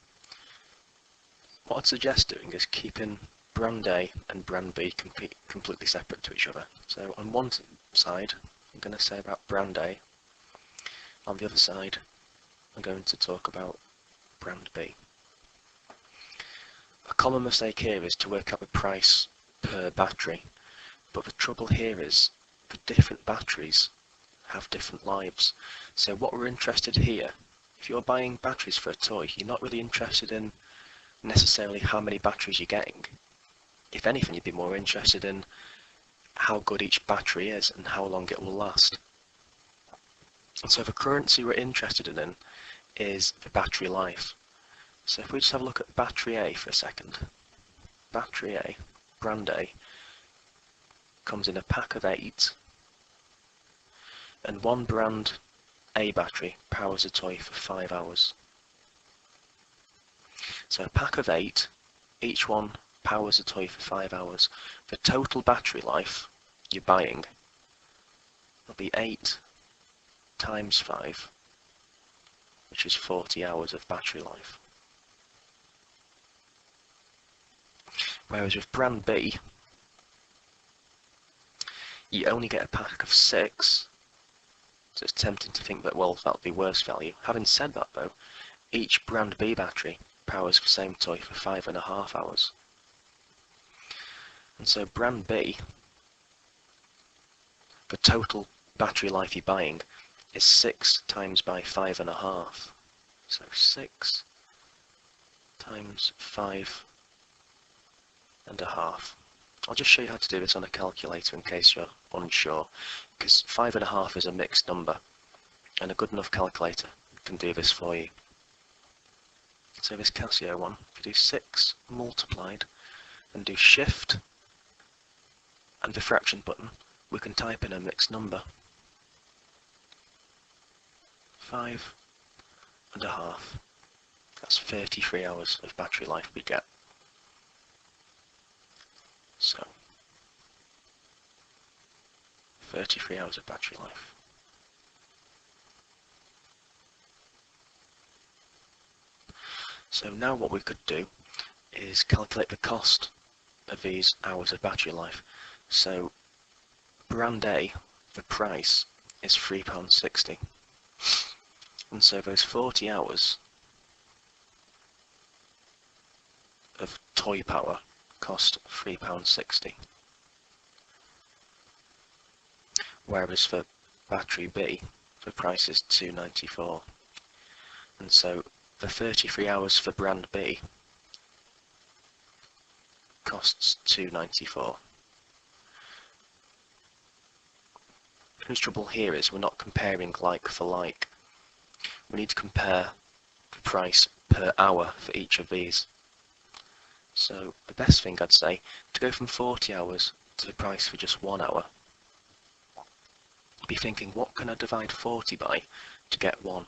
what I'd suggest doing is keeping brand A and brand B completely separate to each other. So on one side, I'm going to say about brand A. On the other side, I'm going to talk about brand B. A common mistake here is to work out the price per battery, but the trouble here is the different batteries have different lives. So what we're interested here, if you're buying batteries for a toy, you're not really interested in necessarily how many batteries you're getting. If anything, you'd be more interested in how good each battery is and how long it will last. And so the currency we're interested in is the battery life. So if we just have a look at battery A for a second. Battery A, brand A, comes in a pack of 8, and one brand A battery powers a toy for 5 hours. So a pack of 8, each one powers a toy for 5 hours. The total battery life you're buying will be 8 times 5, which is 40 hours of battery life. Whereas with brand B, you only get a pack of 6, so it's tempting to think that, well, that'll be worse value. Having said that though, each brand B battery powers the same toy for 5.5 hours. And so brand B, the total battery life you're buying is 6 times by 5.5. So 6 times 5.5. I'll just show you how to do this on a calculator in case you're unsure, because 5.5 is a mixed number, and a good enough calculator can do this for you. So this Casio one, if you do 6 multiplied and do shift and the fraction button, we can type in a mixed number. 5.5. That's 33 hours of battery life we get. So 33 hours of battery life. So now what we could do is calculate the cost of these hours of battery life. So brand A, the price is £3.60, and so those 40 hours of toy power cost £3.60. Whereas for battery B, the price is £2.94, and so the 33 hours for brand B costs £2.94. The trouble here is we're not comparing like for like. We need to compare the price per hour for each of these. So the best thing I'd say, to go from 40 hours to the price for just 1 hour, be thinking, what can I divide 40 by to get 1?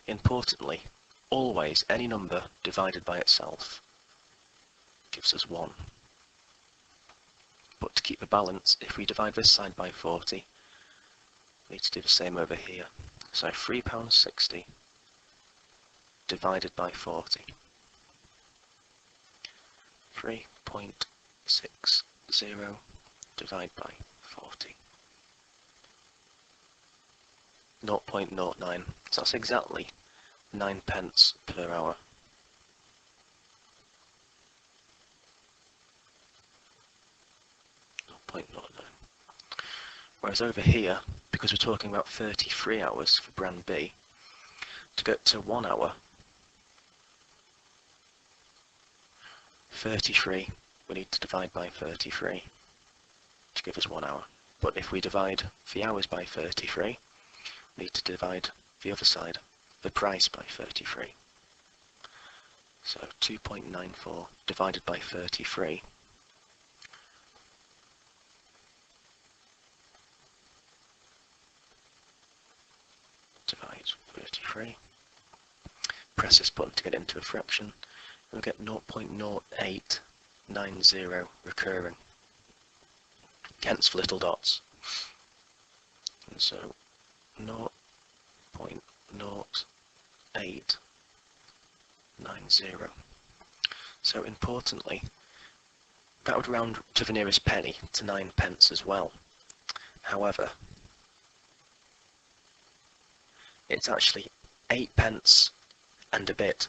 Importantly, always any number divided by itself gives us 1. But to keep the balance, if we divide this side by 40, we need to do the same over here. So £3.60 divided by 40. 3.60 divided by 40. 0.09. So that's exactly 9 pence per hour. Whereas over here, because we're talking about 33 hours for brand B, to get to 1 hour, 33, we need to divide by 33 to give us 1 hour. But if we divide the hours by 33, we need to divide the other side, the price, by 33. So 2.94 divided by 33 divides 33. Press this button to get into a fraction, and we get 0.0890 recurring, hence the little dots. And so 0.0890. So importantly, that would round to the nearest penny to 9 pence as well. However, it's actually 8 pence and a bit,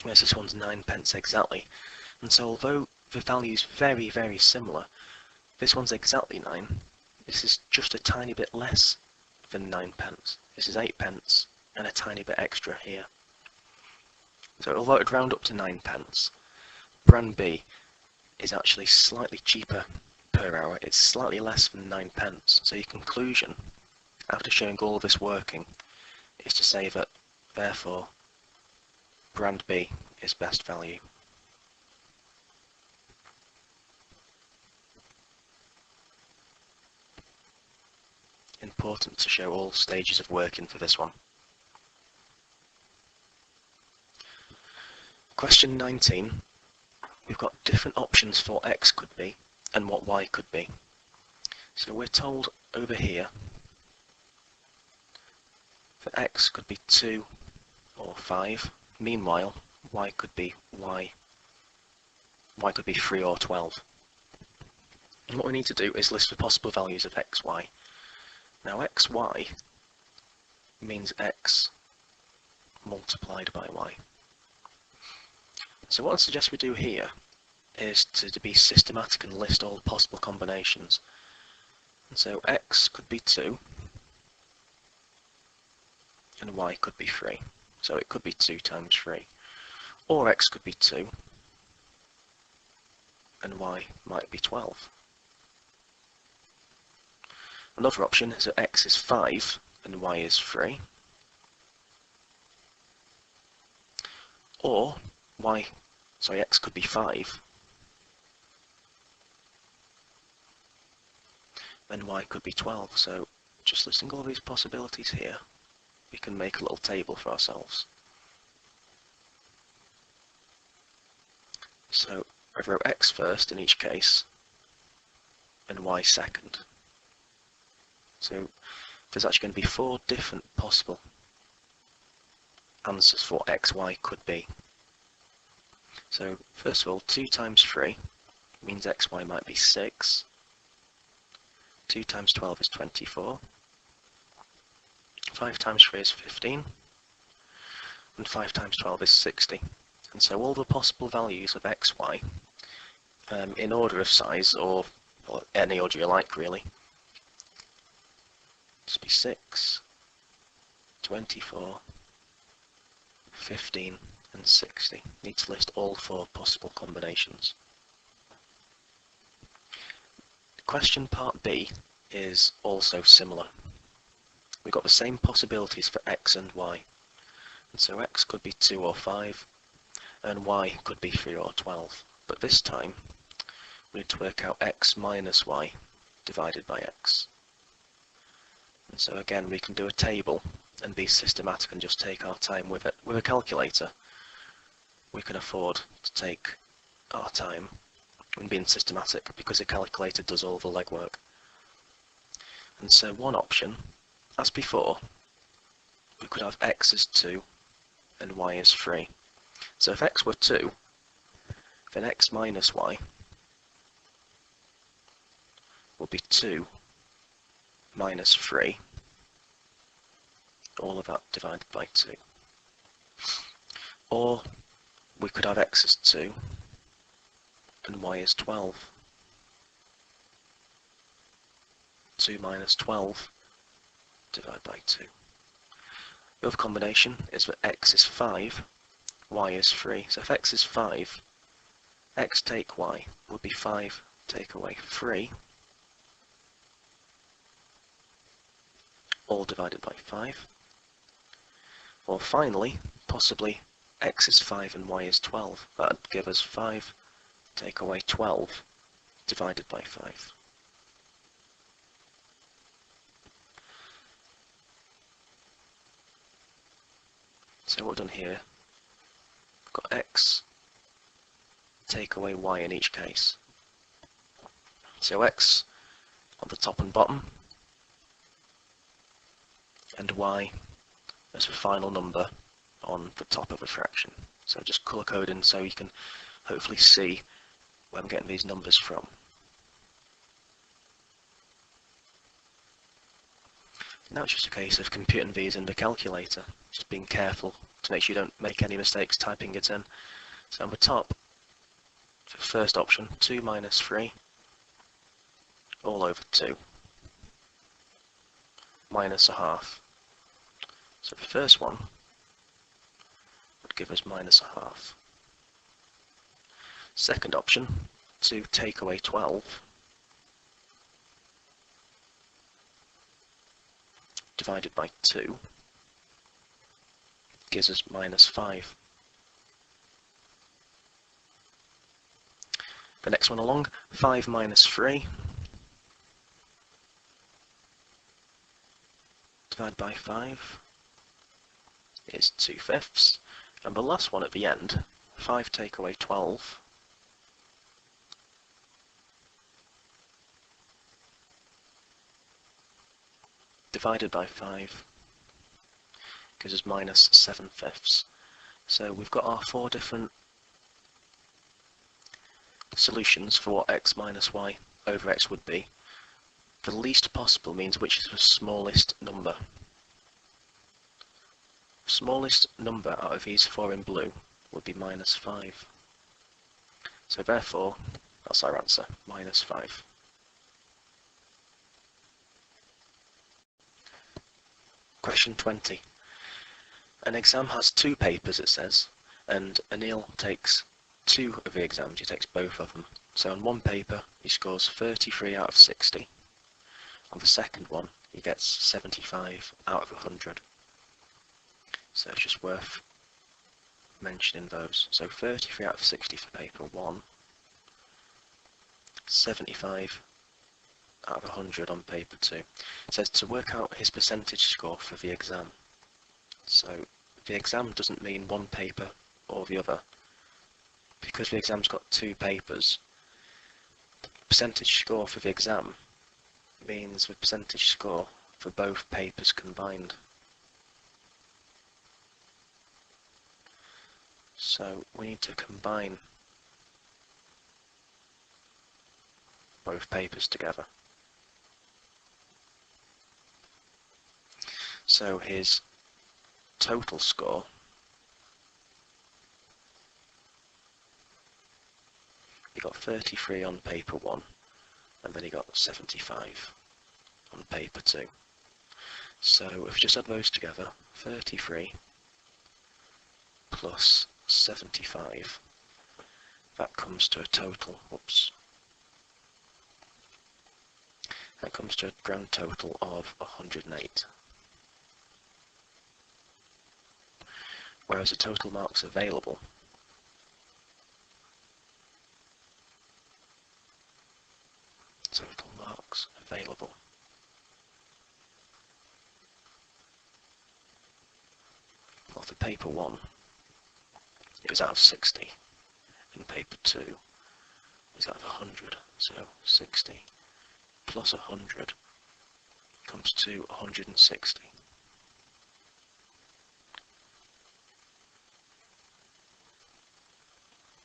whereas this one's 9 pence exactly. And so although the value's very, very similar, this one's exactly 9, this is just a tiny bit less than 9 pence. This is 8 pence and a tiny bit extra here. So although it would round up to 9 pence, brand B is actually slightly cheaper per hour. It's slightly less than 9 pence. So your conclusion, after showing all of this working, is to say that, therefore, brand B is best value. Important to show all stages of working for this one. Question 19. We've got different options for x could be and what y could be. So we're told over here that x could be 2 or 5. Meanwhile, y could be 3 or 12. And what we need to do is list the possible values of x, y. Now xy means x multiplied by y. So what I suggest we do here is to be systematic and list all the possible combinations. And so x could be 2 and y could be 3. So it could be 2 times 3. Or x could be 2 and y might be 12. Another option is that x is 5 and y is 3. Or x could be 5 and y could be 12. So just listing all these possibilities here, we can make a little table for ourselves. So I wrote x first in each case and y second. So there's actually going to be 4 different possible answers for what x, y could be. So first of all, 2 times 3 means x, y might be 6. 2 times 12 is 24. 5 times 3 is 15. And 5 times 12 is 60. And so all the possible values of x, y, in order of size, or any order you like really, just be 6, 24, 15 and 60. Need to list all 4 possible combinations. Question part B is also similar. We've got the same possibilities for x and y. And so x could be 2 or 5 and y could be 3 or 12. But this time we need to work out x minus y divided by x. And so again, we can do a table and be systematic and just take our time with it. With a calculator, we can afford to take our time and being systematic because a calculator does all the legwork. And so one option, as before, we could have x as 2 and y is 3. So if x were 2, then x minus y will be 2 minus 3, all of that divided by 2. Or we could have x as 2 and y is 12. 2 minus 12 divided by 2. The other combination is that x is 5, y is 3. So if x is 5, x take y would be 5 take away 3, all divided by 5. Or finally, possibly, x is 5 and y is 12. That would give us 5 take away 12 divided by 5. So what we've done here, we've got x take away y in each case. So x on the top and bottom, and y as the final number on the top of a fraction. So just colour coding so you can hopefully see where I'm getting these numbers from. Now it's just a case of computing these in the calculator, just being careful to make sure you don't make any mistakes typing it in. So on the top, for the first option, 2 minus 3 all over 2 minus a half. So the first one would give us minus a half. Second option, to take away 12 divided by 2 gives us minus 5. The next one along, 5 minus 3 divided by 5 is 2/5. And the last one at the end, 5 take away 12 divided by 5 gives us minus 7/5. So we've got our 4 different solutions for what x minus y over x would be. The least possible means which is the smallest number. Smallest number out of these 4 in blue would be minus 5. So therefore, that's our answer, minus 5. Question 20. An exam has 2 papers, it says, and Anil takes 2 of the exams, he takes both of them. So on one paper, he scores 33 out of 60. On the second one, he gets 75 out of 100. So it's just worth mentioning those. So 33 out of 60 for paper 1, 75 out of 100 on paper 2. It says to work out his percentage score for the exam. So the exam doesn't mean one paper or the other. Because the exam's got 2 papers, the percentage score for the exam means the percentage score for both papers combined. So we need to combine both papers together. So his total score he got 33 on paper 1 and then he got 75 on paper 2. So if we just add those together, 33 plus 75, that comes to a total, that comes to a grand total of 108. Whereas the total marks available well, for paper 1 it was out of 60, in paper 2 it was out of 100, so 60 plus 100 comes to 160.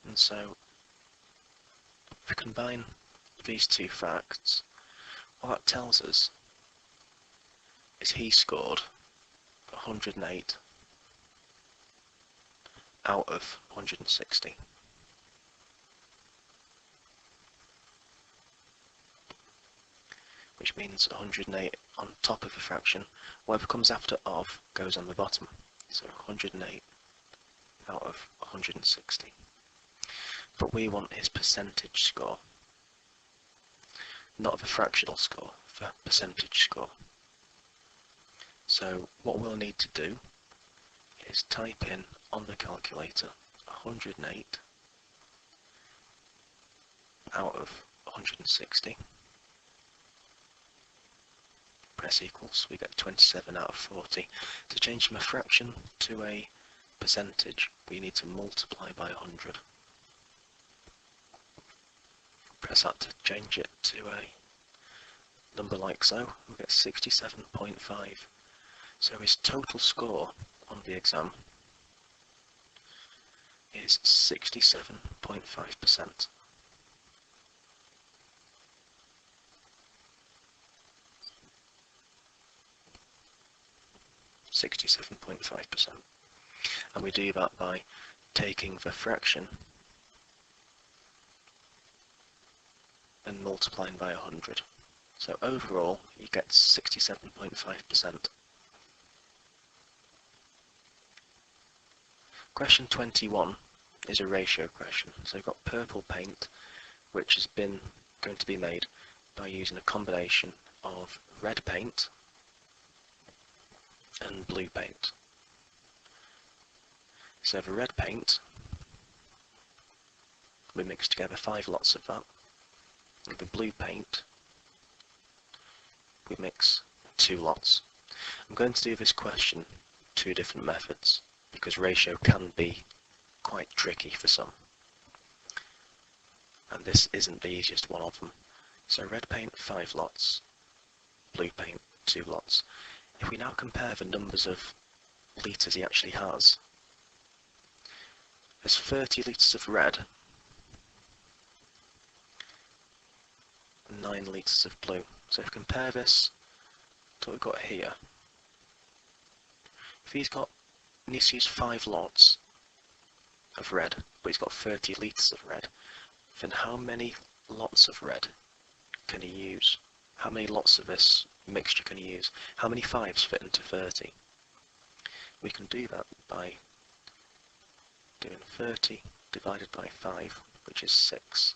And so if we combine these 2 facts, what that tells us is he scored 108 out of 160. Which means 108 on top of a fraction. Whatever comes after of goes on the bottom. So 108 out of 160. But we want his percentage score, not the fractional score, the percentage score. So what we'll need to do is type in on the calculator 108 out of 160. Press equals, we get 27 out of 40. To change from a fraction to a percentage, we need to multiply by 100. Press that to change it to a number like so, we get 67.5. So his total score on the exam is 67.5%. And we do that by taking the fraction and multiplying by 100. So overall, you get 67.5%. Question 21 is a ratio question. So we've got purple paint, which has been going to be made by using a combination of red paint and blue paint. So for red paint, we mix together 5 lots of that. And the blue paint, we mix 2 lots. I'm going to do this question 2 different methods, because ratio can be quite tricky for some. And this isn't the easiest one of them. So red paint 5 lots, blue paint 2 lots. If we now compare the numbers of litres he actually has, there's 30 litres of red and 9 litres of blue. So if we compare this to what we've got here, if he needs to use 5 lots of red, but he's got 30 litres of red, then how many lots of red can he use? How many lots of this mixture can he use? How many 5s fit into 30? We can do that by doing 30 divided by 5, which is 6.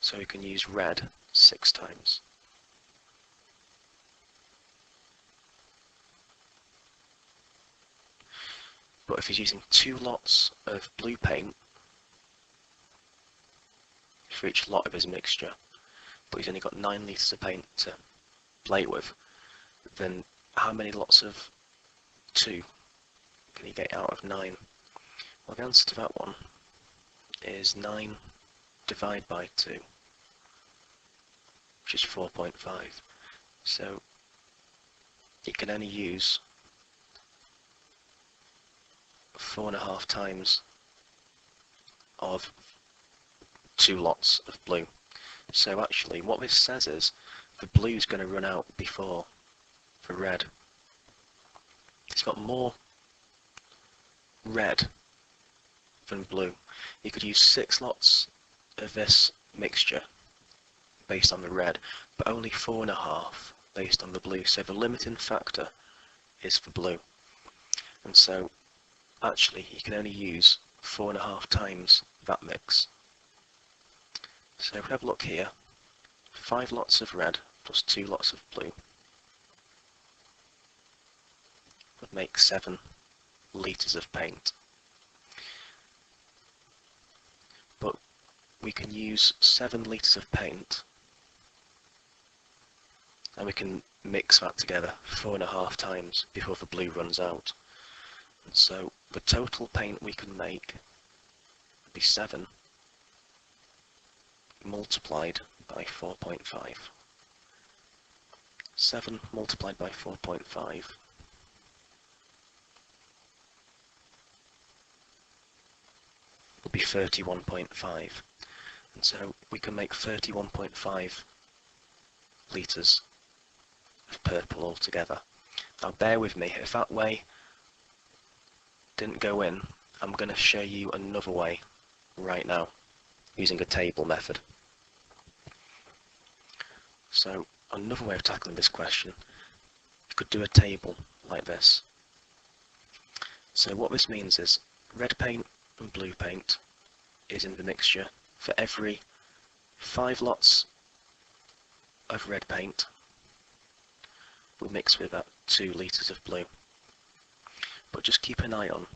So we can use red 6 times. But if he's using 2 lots of blue paint for each lot of his mixture, but he's only got 9 litres of paint to play with, then how many lots of 2 can he get out of 9? Well, the answer to that one is 9 divided by 2, which is 4.5. So he can only use 4.5 times of 2 lots of blue. So actually what this says is the blue's going to run out before the red. It's got more red than blue. You could use 6 lots of this mixture based on the red, but only 4.5 based on the blue. So the limiting factor is for blue. And so actually you can only use 4.5 times that mix. So if we have a look here, 5 lots of red plus 2 lots of blue would make 7 litres of paint. But we can use 7 litres of paint and we can mix that together 4.5 times before the blue runs out. And so the total paint we can make would be 7 multiplied by 4.5. 7 multiplied by 4.5 will be 31.5. And so we can make 31.5 litres of purple altogether. Now bear with me, if that way didn't go in, I'm going to show you another way right now using a table method. So another way of tackling this question, you could do a table like this. So what this means is red paint and blue paint is in the mixture. For every 5 lots of red paint, we'll mix with that 2 litres of blue. But just keep an eye on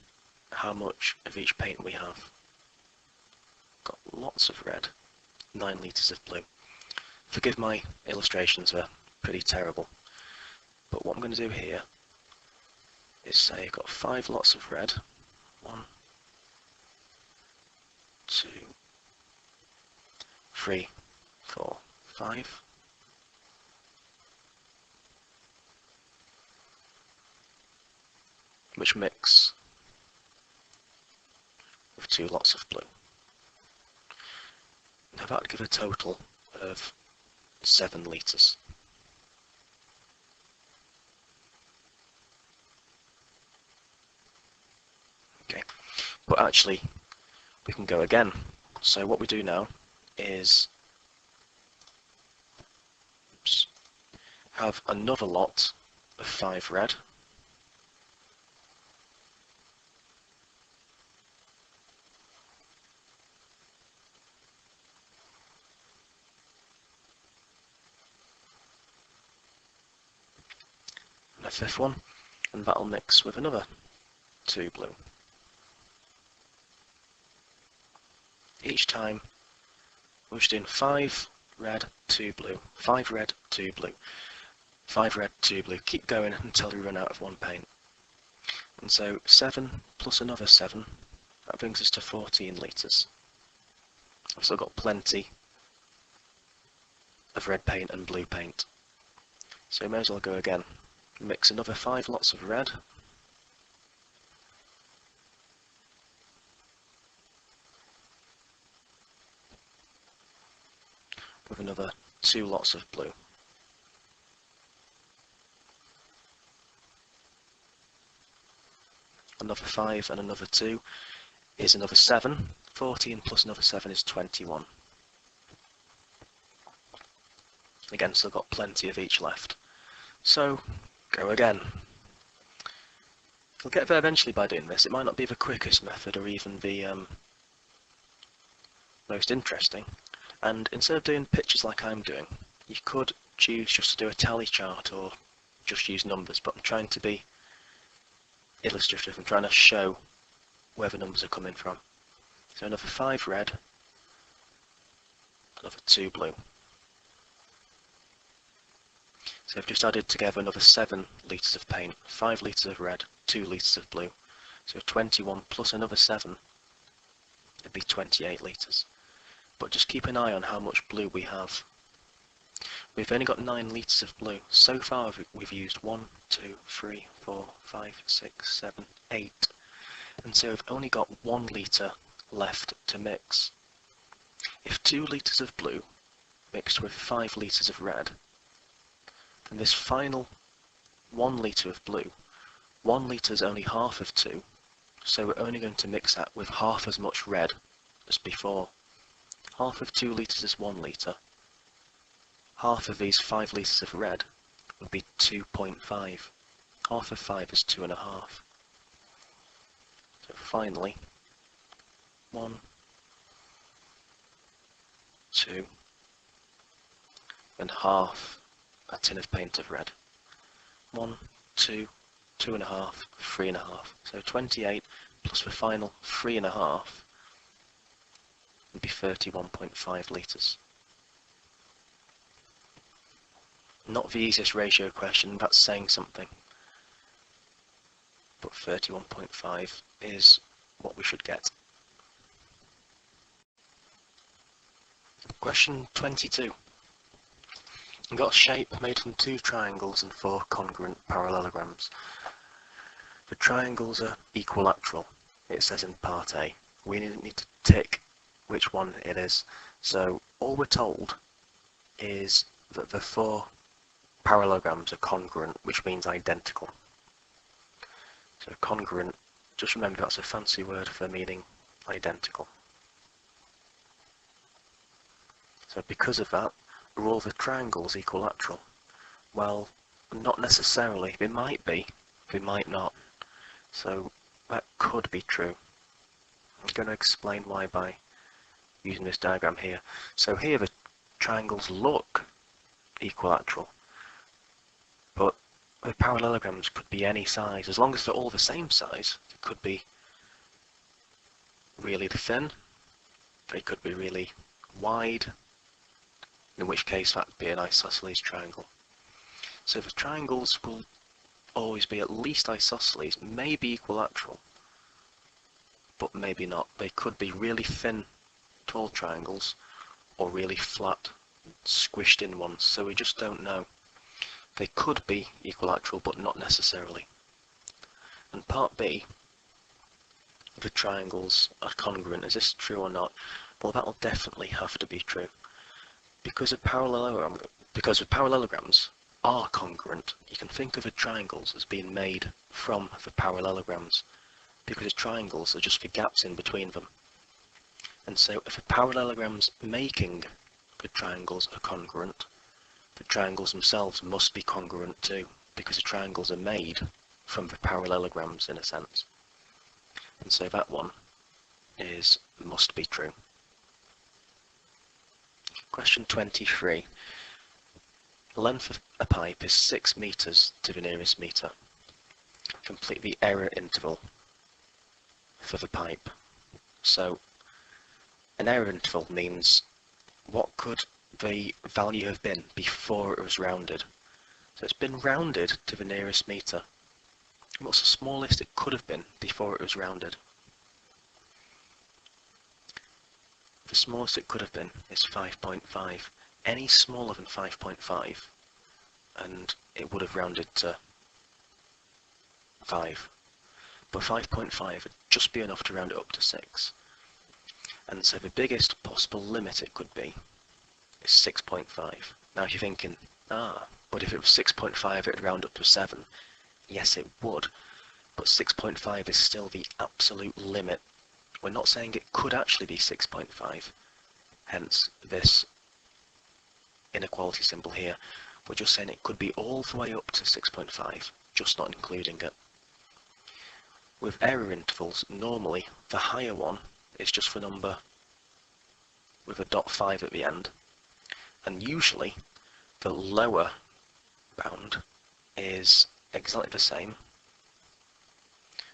how much of each paint we have. Got lots of red, 9 litres of blue. Forgive my illustrations, they're pretty terrible. But what I'm going to do here is say I've got 5 lots of red. 1, 2, 3, 4, 5. Which mix 2 lots of blue. Now that would give a total of 7 litres. Okay, but actually we can go again. So what we do now is have another lot of 5 red, and a 5th one, and that'll mix with another 2 blue. Each time we're just doing 5 red, 2 blue, 5 red, 2 blue, 5 red, 2 blue, keep going until we run out of one paint. And so 7 plus another 7, that brings us to 14 litres. I've still got plenty of red paint and blue paint. So we may as well go again. Mix another 5 lots of red. With another 2 lots of blue. Another 5 and another 2 is another 7. 14 plus another 7 is 21. Again, still got plenty of each left. So, go again. You'll get there eventually by doing this. It might not be the quickest method or even the most interesting. And instead of doing pictures like I'm doing, you could choose just to do a tally chart or just use numbers, but I'm trying to be illustrative. I'm trying to show where the numbers are coming from. So another 5 red, another 2 blue. So I've just added together another 7 litres of paint, 5 litres of red, 2 litres of blue. So 21 plus another 7, it'd be 28 litres. But just keep an eye on how much blue we have. We've only got 9 litres of blue. So far we've used 1, 2, 3, 4, 5, 6, 7, 8. And so we've only got 1 litre left to mix. If 2 litres of blue mixed with 5 litres of red, then this final 1 litre of blue, 1 litre is only half of 2, so we're only going to mix that with half as much red as before. Half of 2 litres is 1 litre. Half of these 5 litres of red would be 2.5. Half of 5 is 2.5. So finally, 1, 2, and half a tin of paint of red. 1, 2, 2.5, 3.5. So 28 plus the final 3.5 would be 31.5 litres. Not the easiest ratio question, that's saying something. But 31.5 is what we should get. Question 22. We've got a shape made from 2 triangles and 4 congruent parallelograms. The triangles are equilateral, it says in part A. We need to tick which one it is. So all we're told is that the 4 parallelograms are congruent, which means identical. So congruent, just remember that's a fancy word for meaning identical. So because of that, are all the triangles equilateral? Well, not necessarily. They might be, they might not. So that could be true. I'm going to explain why by using this diagram here. So here the triangles look equilateral, but the parallelograms could be any size. As long as they're all the same size, they could be really thin, they could be really wide, in which case that would be an isosceles triangle. So the triangles will always be at least isosceles, maybe equilateral, but maybe not. They could be really thin, tall triangles, or really flat, squished in ones, so we just don't know. They could be equilateral, but not necessarily. And part B the triangles are congruent. Is this true or not? Well, that will definitely have to be true. Because parallelograms are congruent, you can think of the triangles as being made from the parallelograms, because the triangles are just the gaps in between them. And so if the parallelograms making the triangles are congruent, the triangles themselves must be congruent too, because the triangles are made from the parallelograms in a sense. And so that one must be true. Question 23. The length of a pipe is 6 meters to the nearest meter. Complete the error interval for the pipe. So an error interval means what could the value have been before it was rounded. So it's been rounded to the nearest meter. What's the smallest it could have been before it was rounded? The smallest it could have been is 5.5. Any smaller than 5.5 and it would have rounded to 5. But 5.5 would just be enough to round it up to 6. And so the biggest possible limit it could be is 6.5. Now if you're thinking, but if it was 6.5 it would round up to 7. Yes, it would, but 6.5 is still the absolute limit. We're not saying it could actually be 6.5, hence this inequality symbol here. We're just saying it could be all the way up to 6.5, just not including it. With error intervals, normally the higher one is just the number with a .5 at the end, and usually the lower bound is exactly the same,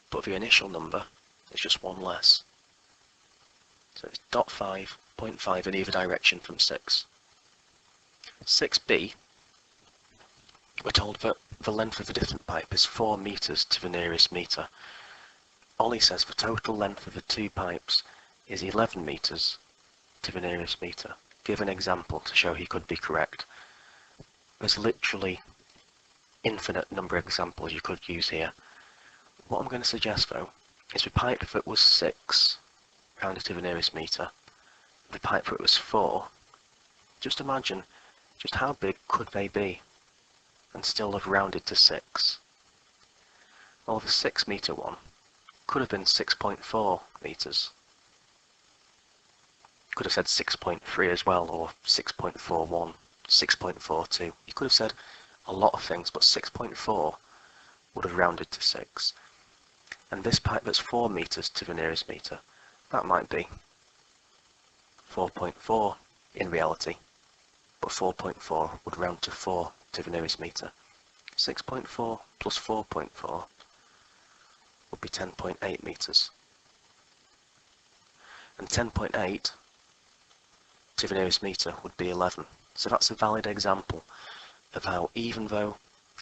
but the initial number is just one less. So it's .5, 0.5 in either direction from 6. 6b, we're told that the length of a different pipe is 4 meters to the nearest meter. Ollie says the total length of the two pipes is 11 meters to the nearest meter. Give an example to show he could be correct. There's literally infinite number of examples you could use here. What I'm going to suggest though is the pipe that was 6 rounded to the nearest meter, the pipe that was 4, just imagine just how big could they be and still have rounded to 6. Well, the 6 meter one could have been 6.4 meters. Could have said 6.3 as well, or 6.41, 6.42. You could have said a lot of things, but 6.4 would have rounded to 6. And this pipe that's 4 meters to the nearest meter, that might be 4.4 in reality, but 4.4 would round to 4 to the nearest meter. 6.4 plus 4.4 would be 10.8 meters. And 10.8 to the nearest meter would be 11. So that's a valid example of how, even though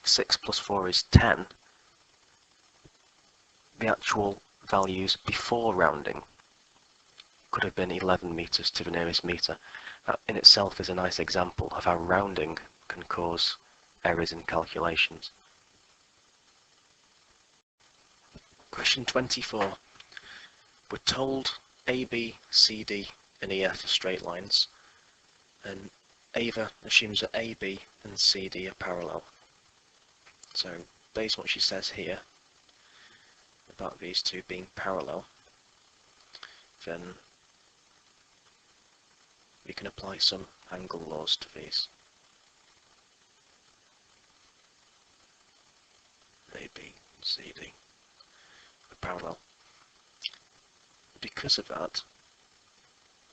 6 plus 4 is 10, the actual values before rounding could have been 11 meters to the nearest meter. That in itself is a nice example of how rounding can cause errors in calculations. Question 24. We're told AB, CD and EF are straight lines, and Ava assumes that AB and CD are parallel. So based on what she says here about these two being parallel, then we can apply some angle laws to these. AB, CD are parallel. Because of that,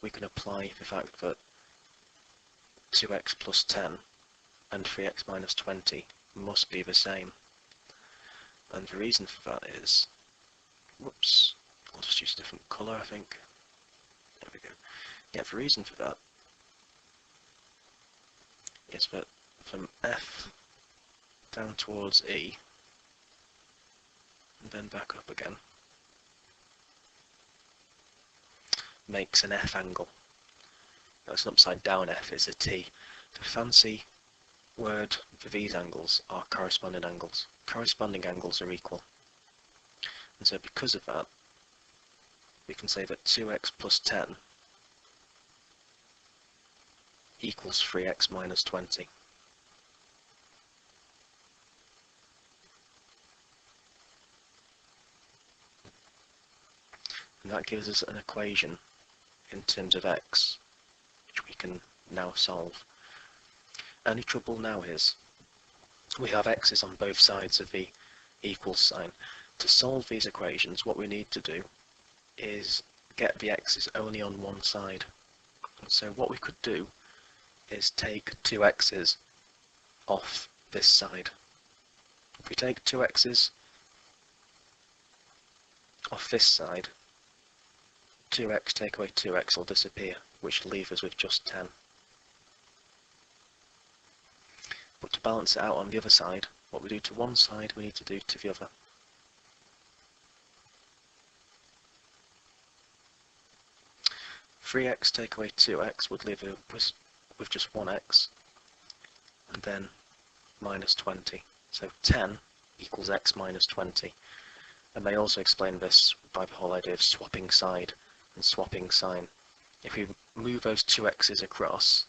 we can apply the fact that 2x plus 10 and 3x minus 20 must be the same. And the reason for that is, whoops, I'll just use a different colour, I think. There we go. Yeah, the reason for that is that from F down towards E, and then back up again, makes an F angle. Now it's an upside down F, is a T. The fancy word for these angles are corresponding angles. Corresponding angles are equal. And so because of that, we can say that 2x plus 10 equals 3x minus 20. And that gives us an equation in terms of x, which we can now solve. Only trouble now is we have x's on both sides of the equals sign. To solve these equations, what we need to do is get the x's only on one side. So what we could do is take two x's off this side. If we take two x's off this side, 2x take away 2x will disappear, which will leave us with just 10. But to balance it out on the other side, what we do to one side we need to do to the other. Three x take away 2x would leave us with just 1x, and then minus 20. So 10 equals x minus 20. And they also explain this by the whole idea of swapping side and swapping sign. If we move those two x's across,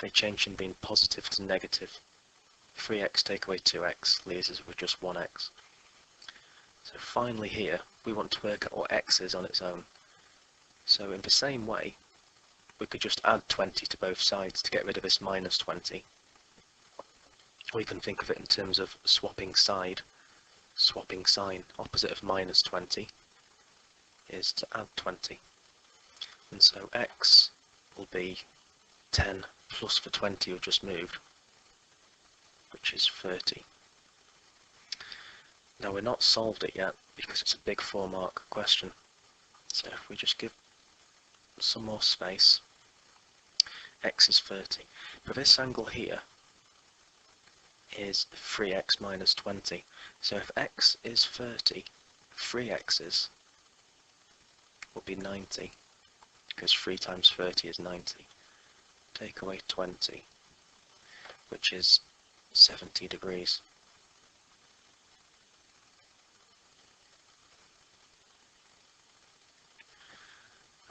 they change from being positive to negative. 3x take away 2x leaves us with just 1x. So finally here, we want to work out what x is on its own. So in the same way, we could just add 20 to both sides to get rid of this minus 20. Or you can think of it in terms of swapping side, swapping sign. Opposite of minus 20 is to add 20. And so x will be 10 plus the 20 we've just moved, which is 30. Now we're not solved it yet because it's a big 4-mark question. So if we just give some more space, x is 30. But this angle here is 3x minus 20. So if x is 30, 3x's will be 90, because 3 times 30 is 90. Take away 20, which is 70 degrees.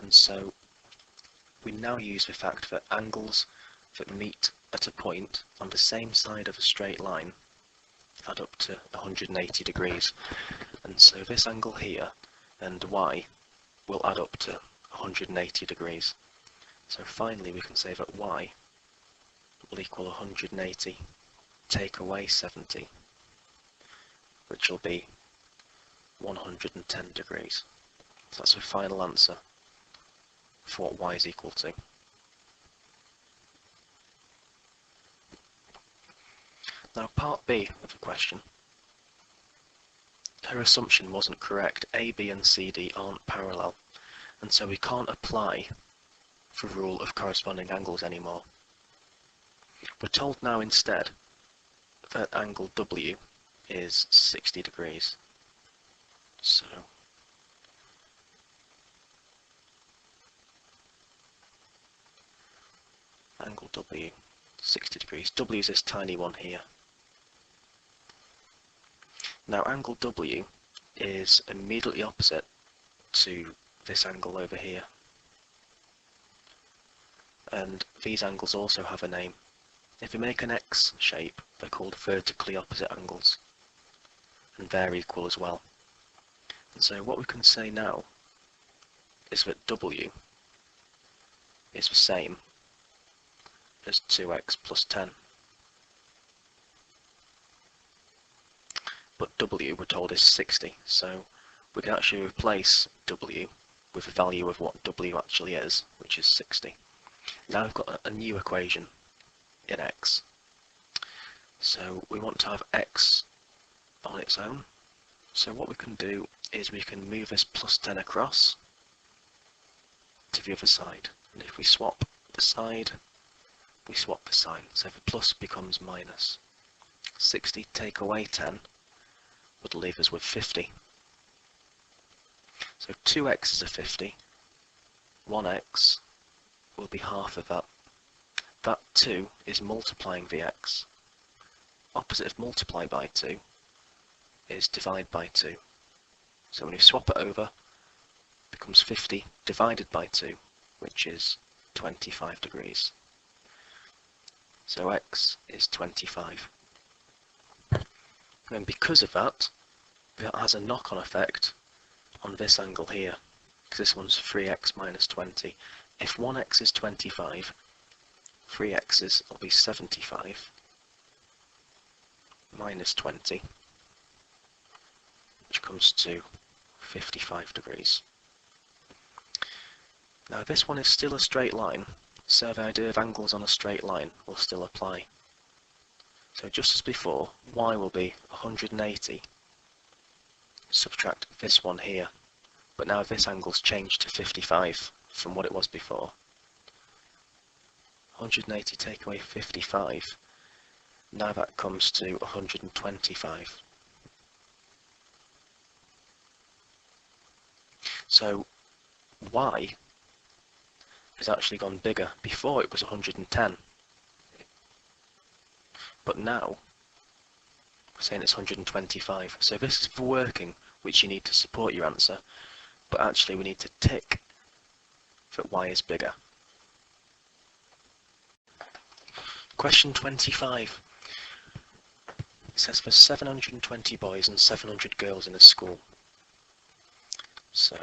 And so we now use the fact that angles that meet at a point on the same side of a straight line add up to 180 degrees. And so this angle here and y will add up to 180 degrees. So finally we can say that y will equal 180 take away 70, which will be 110 degrees. So that's the final answer for what y is equal to. Now part B of the question, her assumption wasn't correct. A, B and CD aren't parallel, and so we can't apply the rule of corresponding angles anymore. We're told now instead that angle W is 60 degrees. So angle W, 60 degrees. W is this tiny one here. Now angle W is immediately opposite to this angle over here. And these angles also have a name. If we make an X shape, they're called vertically opposite angles. And they're equal as well. And so what we can say now is that W is the same as 2x plus 10. But W, we're told, is 60, so we can actually replace W with the value of what W actually is, which is 60. Now we've got a new equation in x. So we want to have x on its own. So what we can do is we can move this plus 10 across to the other side. And if we swap the side, we swap the sign. So the plus becomes minus. 60 take away 10 would leave us with 50. So 2x is a 50. 1x will be half of that. That 2 is multiplying the x. Opposite of multiply by 2 is divide by 2. So when you swap it over, the becomes 50 divided by 2, which is 25 degrees. So x is 25. And because of that, that has a knock-on effect on this angle here, because this one's 3x minus 20. If 1x is 25, 3x's will be 75 minus 20, which comes to 55 degrees. Now this one is still a straight line, so the idea of angles on a straight line will still apply. So just as before, y will be 180, subtract this one here, but now this angle's changed to 55 from what it was before. 180 take away 55, now that comes to 125. So y has actually gone bigger. Before it was 110, but now we're saying it's 125. So this is for working, which you need to support your answer, but actually we need to tick that y is bigger. Question 25. It says there's 720 boys and 700 girls in a school. So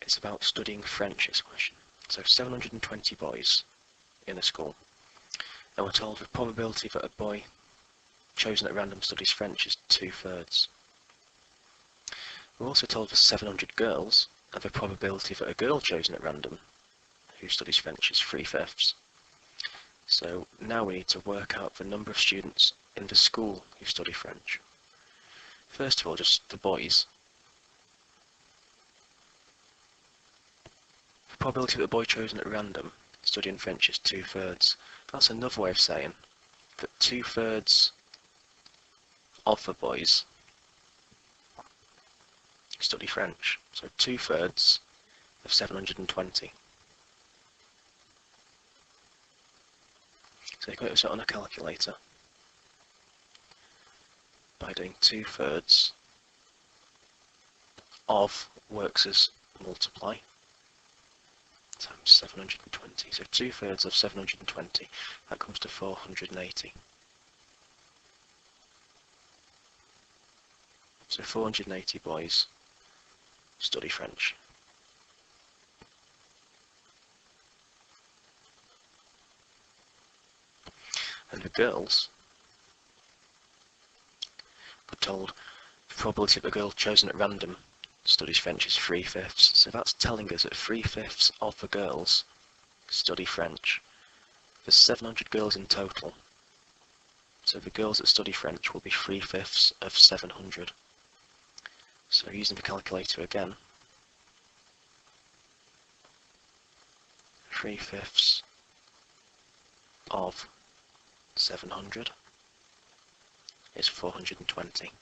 it's about studying French, this question. So 720 boys in a school. And we're told the probability that a boy chosen at random studies French is 2/3. We're also told for 700 girls, and the probability that a girl chosen at random who studies French is 3/5. So now we need to work out the number of students in the school who study French. First of all, just the boys. The probability that a boy chosen at random studying French is 2/3. That's another way of saying that 2/3 of the boys study French. So 2/3 of 720. So you can do it on a calculator by doing 2/3 of works as multiply times 720. So 2/3 of 720, that comes to 480. So 480 boys study French. And the girls were told the probability of a girl chosen at random studies French is 3/5. So that's telling us that 3/5 of the girls study French. There's 700 girls in total. So the girls that study French will be 3/5 of 700. So using the calculator again, 3/5 of 700 is 420.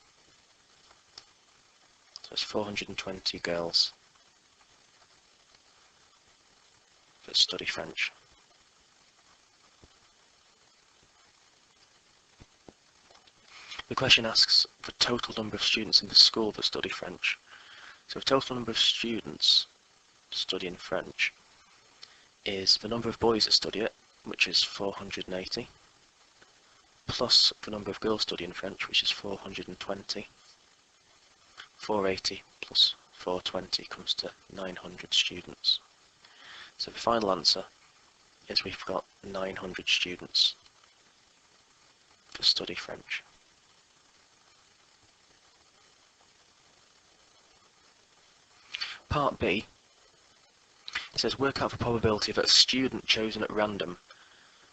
So it's 420 girls that study French. The question asks the total number of students in the school that study French. So the total number of students studying French is the number of boys that study it, which is 480, plus the number of girls studying French, which is 420. 480 plus 420 comes to 900 students. So the final answer is we've got 900 students that study French. Part B, it says work out the probability that a student chosen at random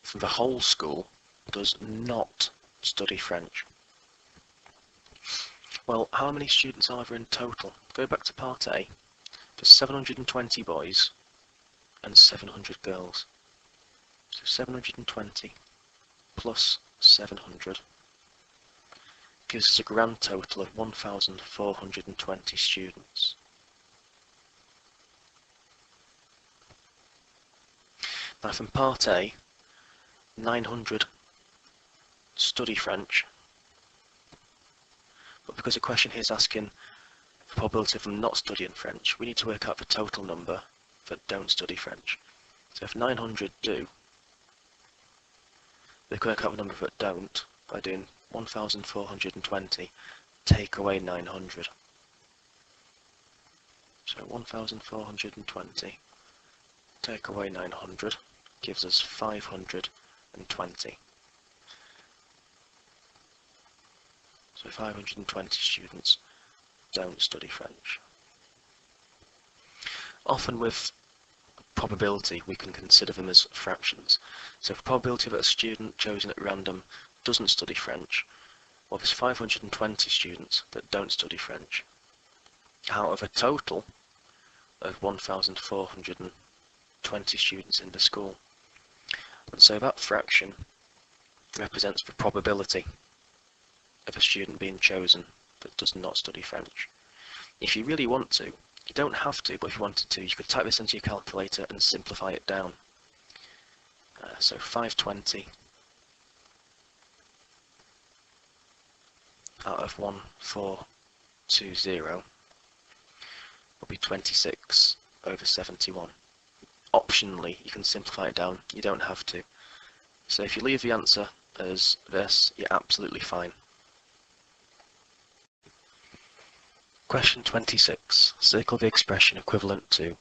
from the whole school does not study French. Well, how many students are there in total? Go back to part A. There's 720 boys and 700 girls. So 720 plus 700 gives us a grand total of 1,420 students. Now from part A, 900 study French, but because the question here is asking the probability of them not studying French, we need to work out the total number that don't study French. So if 900 do, we can work out the number that don't by doing 1,420 take away 900. So 1,420 take away 900 gives us 520. So 520 students don't study French. Often with probability we can consider them as fractions. So the probability that a student chosen at random doesn't study French, well, there's 520 students that don't study French out of a total of 1,420 students in the school. And so that fraction represents the probability of a student being chosen that does not study French. If you really want to, you don't have to, but if you wanted to, you could type this into your calculator and simplify it down. So 520 out of 1420 will be 26 over 71. Optionally, you can simplify it down, you don't have to. So if you leave the answer as this, you're absolutely fine. Question 26. Circle the expression equivalent to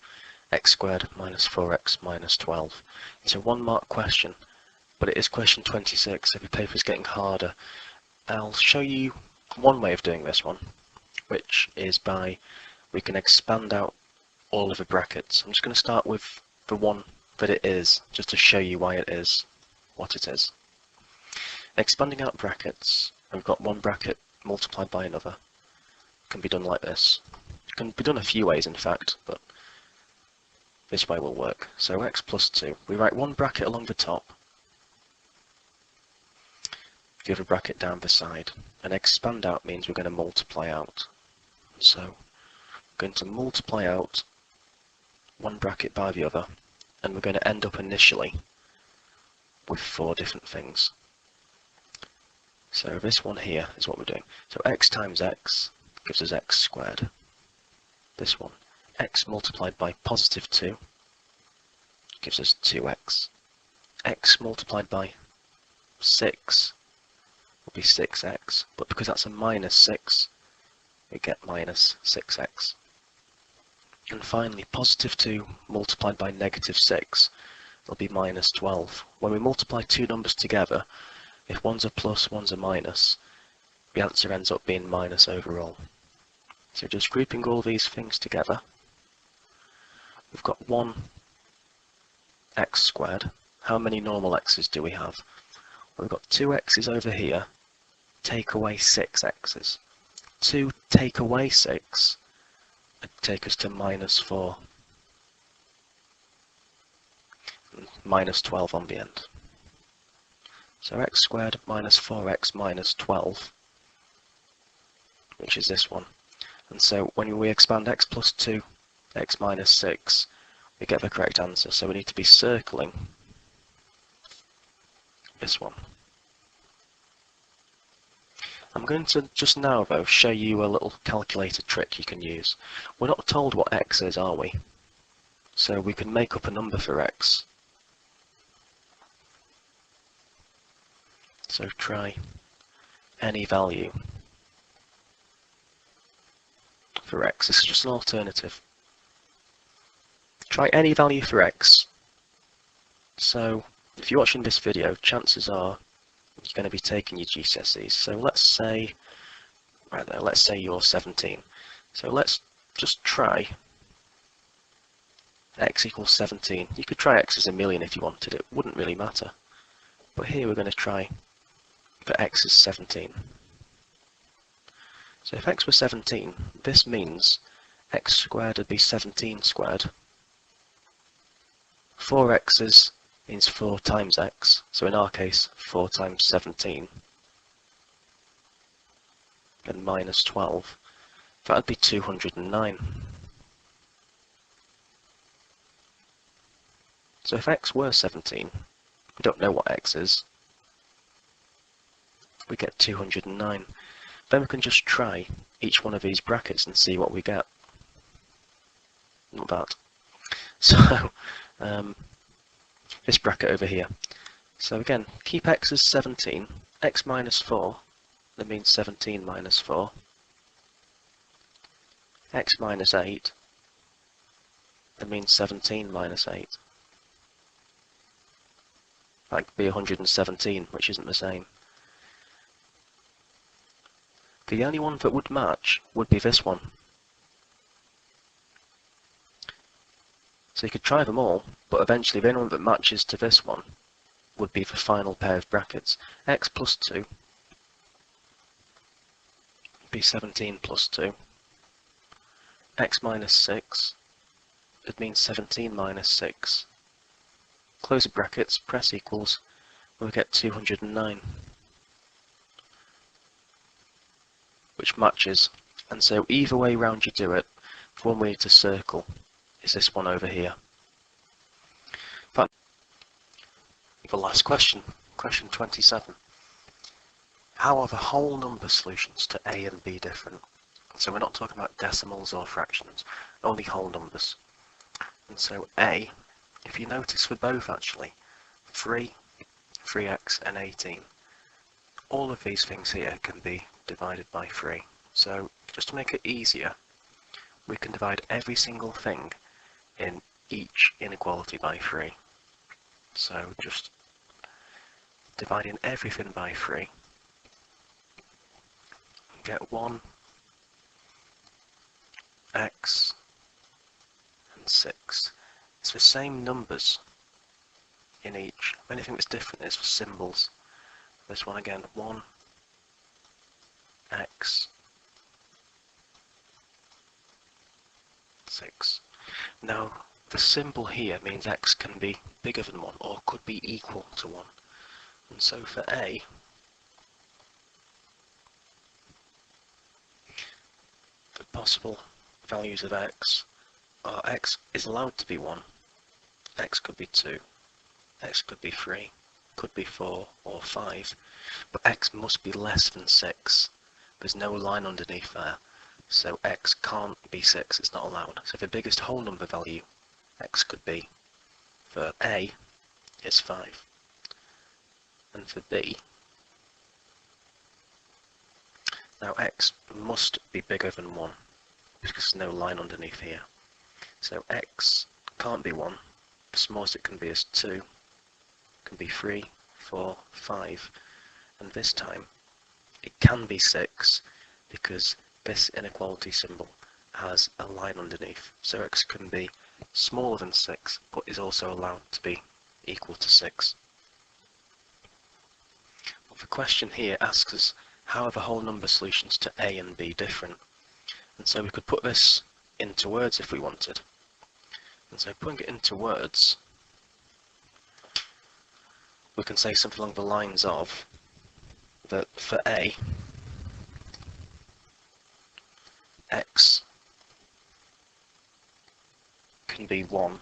x squared minus 4x minus 12. It's a 1 mark question, but it is question 26, so the paper is getting harder. I'll show you one way of doing this one, which is by we can expand out all of the brackets. I'm just going to start with the one that it is, just to show you why it is what it is. Expanding out brackets, we've got one bracket multiplied by another. Can be done like this. It can be done a few ways in fact, but this way will work. So x plus 2. We write one bracket along the top, the other bracket down the side, and expand out means we're going to multiply out. So we're going to multiply out one bracket by the other, and we're going to end up initially with 4 different things. So this one here is what we're doing. So x times x gives us x squared. This one, x multiplied by positive 2 gives us 2x. X multiplied by 6 will be 6x, but because that's a minus 6, we get minus 6x. And finally, positive 2 multiplied by negative 6 will be minus 12. When we multiply two numbers together, if one's a plus, one's a minus, the answer ends up being minus overall. So just grouping all these things together, we've got 1 x squared. How many normal x's do we have? Well, we've got 2 x's over here, take away 6 x's. 2 take away 6 would take us to minus 4. And minus 12 on the end. So x squared minus 4x minus 12, which is this one. And so when we expand x plus 2, x minus 6, we get the correct answer. So we need to be circling this one. I'm going to just now though show you a little calculator trick you can use. We're not told what x is, are we? So we can make up a number for x. So try any value for x. This is just an alternative. Try any value for x. So if you're watching this video, chances are you're going to be taking your GCSEs. So let's say, right there, let's say you're 17. So let's just try x equals 17. You could try x as a million if you wanted, it wouldn't really matter. But here we're going to try for x is 17. So if x was 17, this means x squared would be 17 squared. 4 x's means 4 times x, so in our case 4 times 17, and minus 12, that would be 209. So if x were 17, we don't know what x is, we get 209. Then we can just try each one of these brackets and see what we get. Not bad. So this bracket over here. So again, keep x as 17, x minus 4, that means 17 minus 4, x minus 8, that means 17 minus 8. That could be 117, which isn't the same. The only one that would match would be this one. So you could try them all, but eventually the only one that matches to this one would be the final pair of brackets. X plus 2 would be 17 plus 2. X minus 6, it means 17 minus 6. Close the brackets, press equals, we'll get 209. Which matches, and so either way round you do it, one way to circle is this one over here. But the last question, question 27. How are the whole number solutions to A and B different? So we're not talking about decimals or fractions, only whole numbers. And so A, if you notice for both actually, 3, 3x and 18, all of these things here can be divided by 3. So just to make it easier, we can divide every single thing in each inequality by 3. So just dividing everything by 3, get 1, x, and 6. It's the same numbers in each. The only thing that's different is the symbols. This one again, 1, x, 6. Now, the symbol here means x can be bigger than 1 or could be equal to 1. And so for A, the possible values of x are x is allowed to be 1, x could be 2, x could be 3, could be 4 or 5, but x must be less than 6. There's no line underneath there, so x can't be 6, it's not allowed. So the biggest whole number value x could be for A is 5, and for B, now x must be bigger than 1 because there's no line underneath here. So x can't be 1, the smallest it can be is 2, can be 3, 4, 5, and this time it can be 6 because this inequality symbol has a line underneath. So x can be smaller than 6 but is also allowed to be equal to 6. Well, the question here asks us how are the whole number solutions to A and B different? And so we could put this into words if we wanted. And so putting it into words, we can say something along the lines of that for A, x can be 1,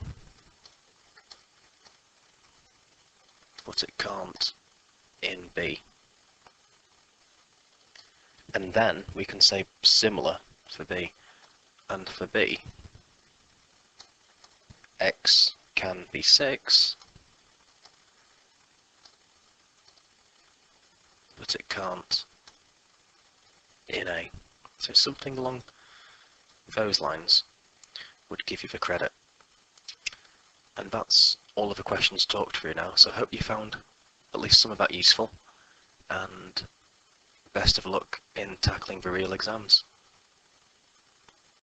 but it can't in B. And then we can say similar for B, and for B, x can be 6, but it can't in A. So something along those lines would give you the credit. And that's all of the questions talked through now, so I hope you found at least some of that useful, and best of luck in tackling the real exams.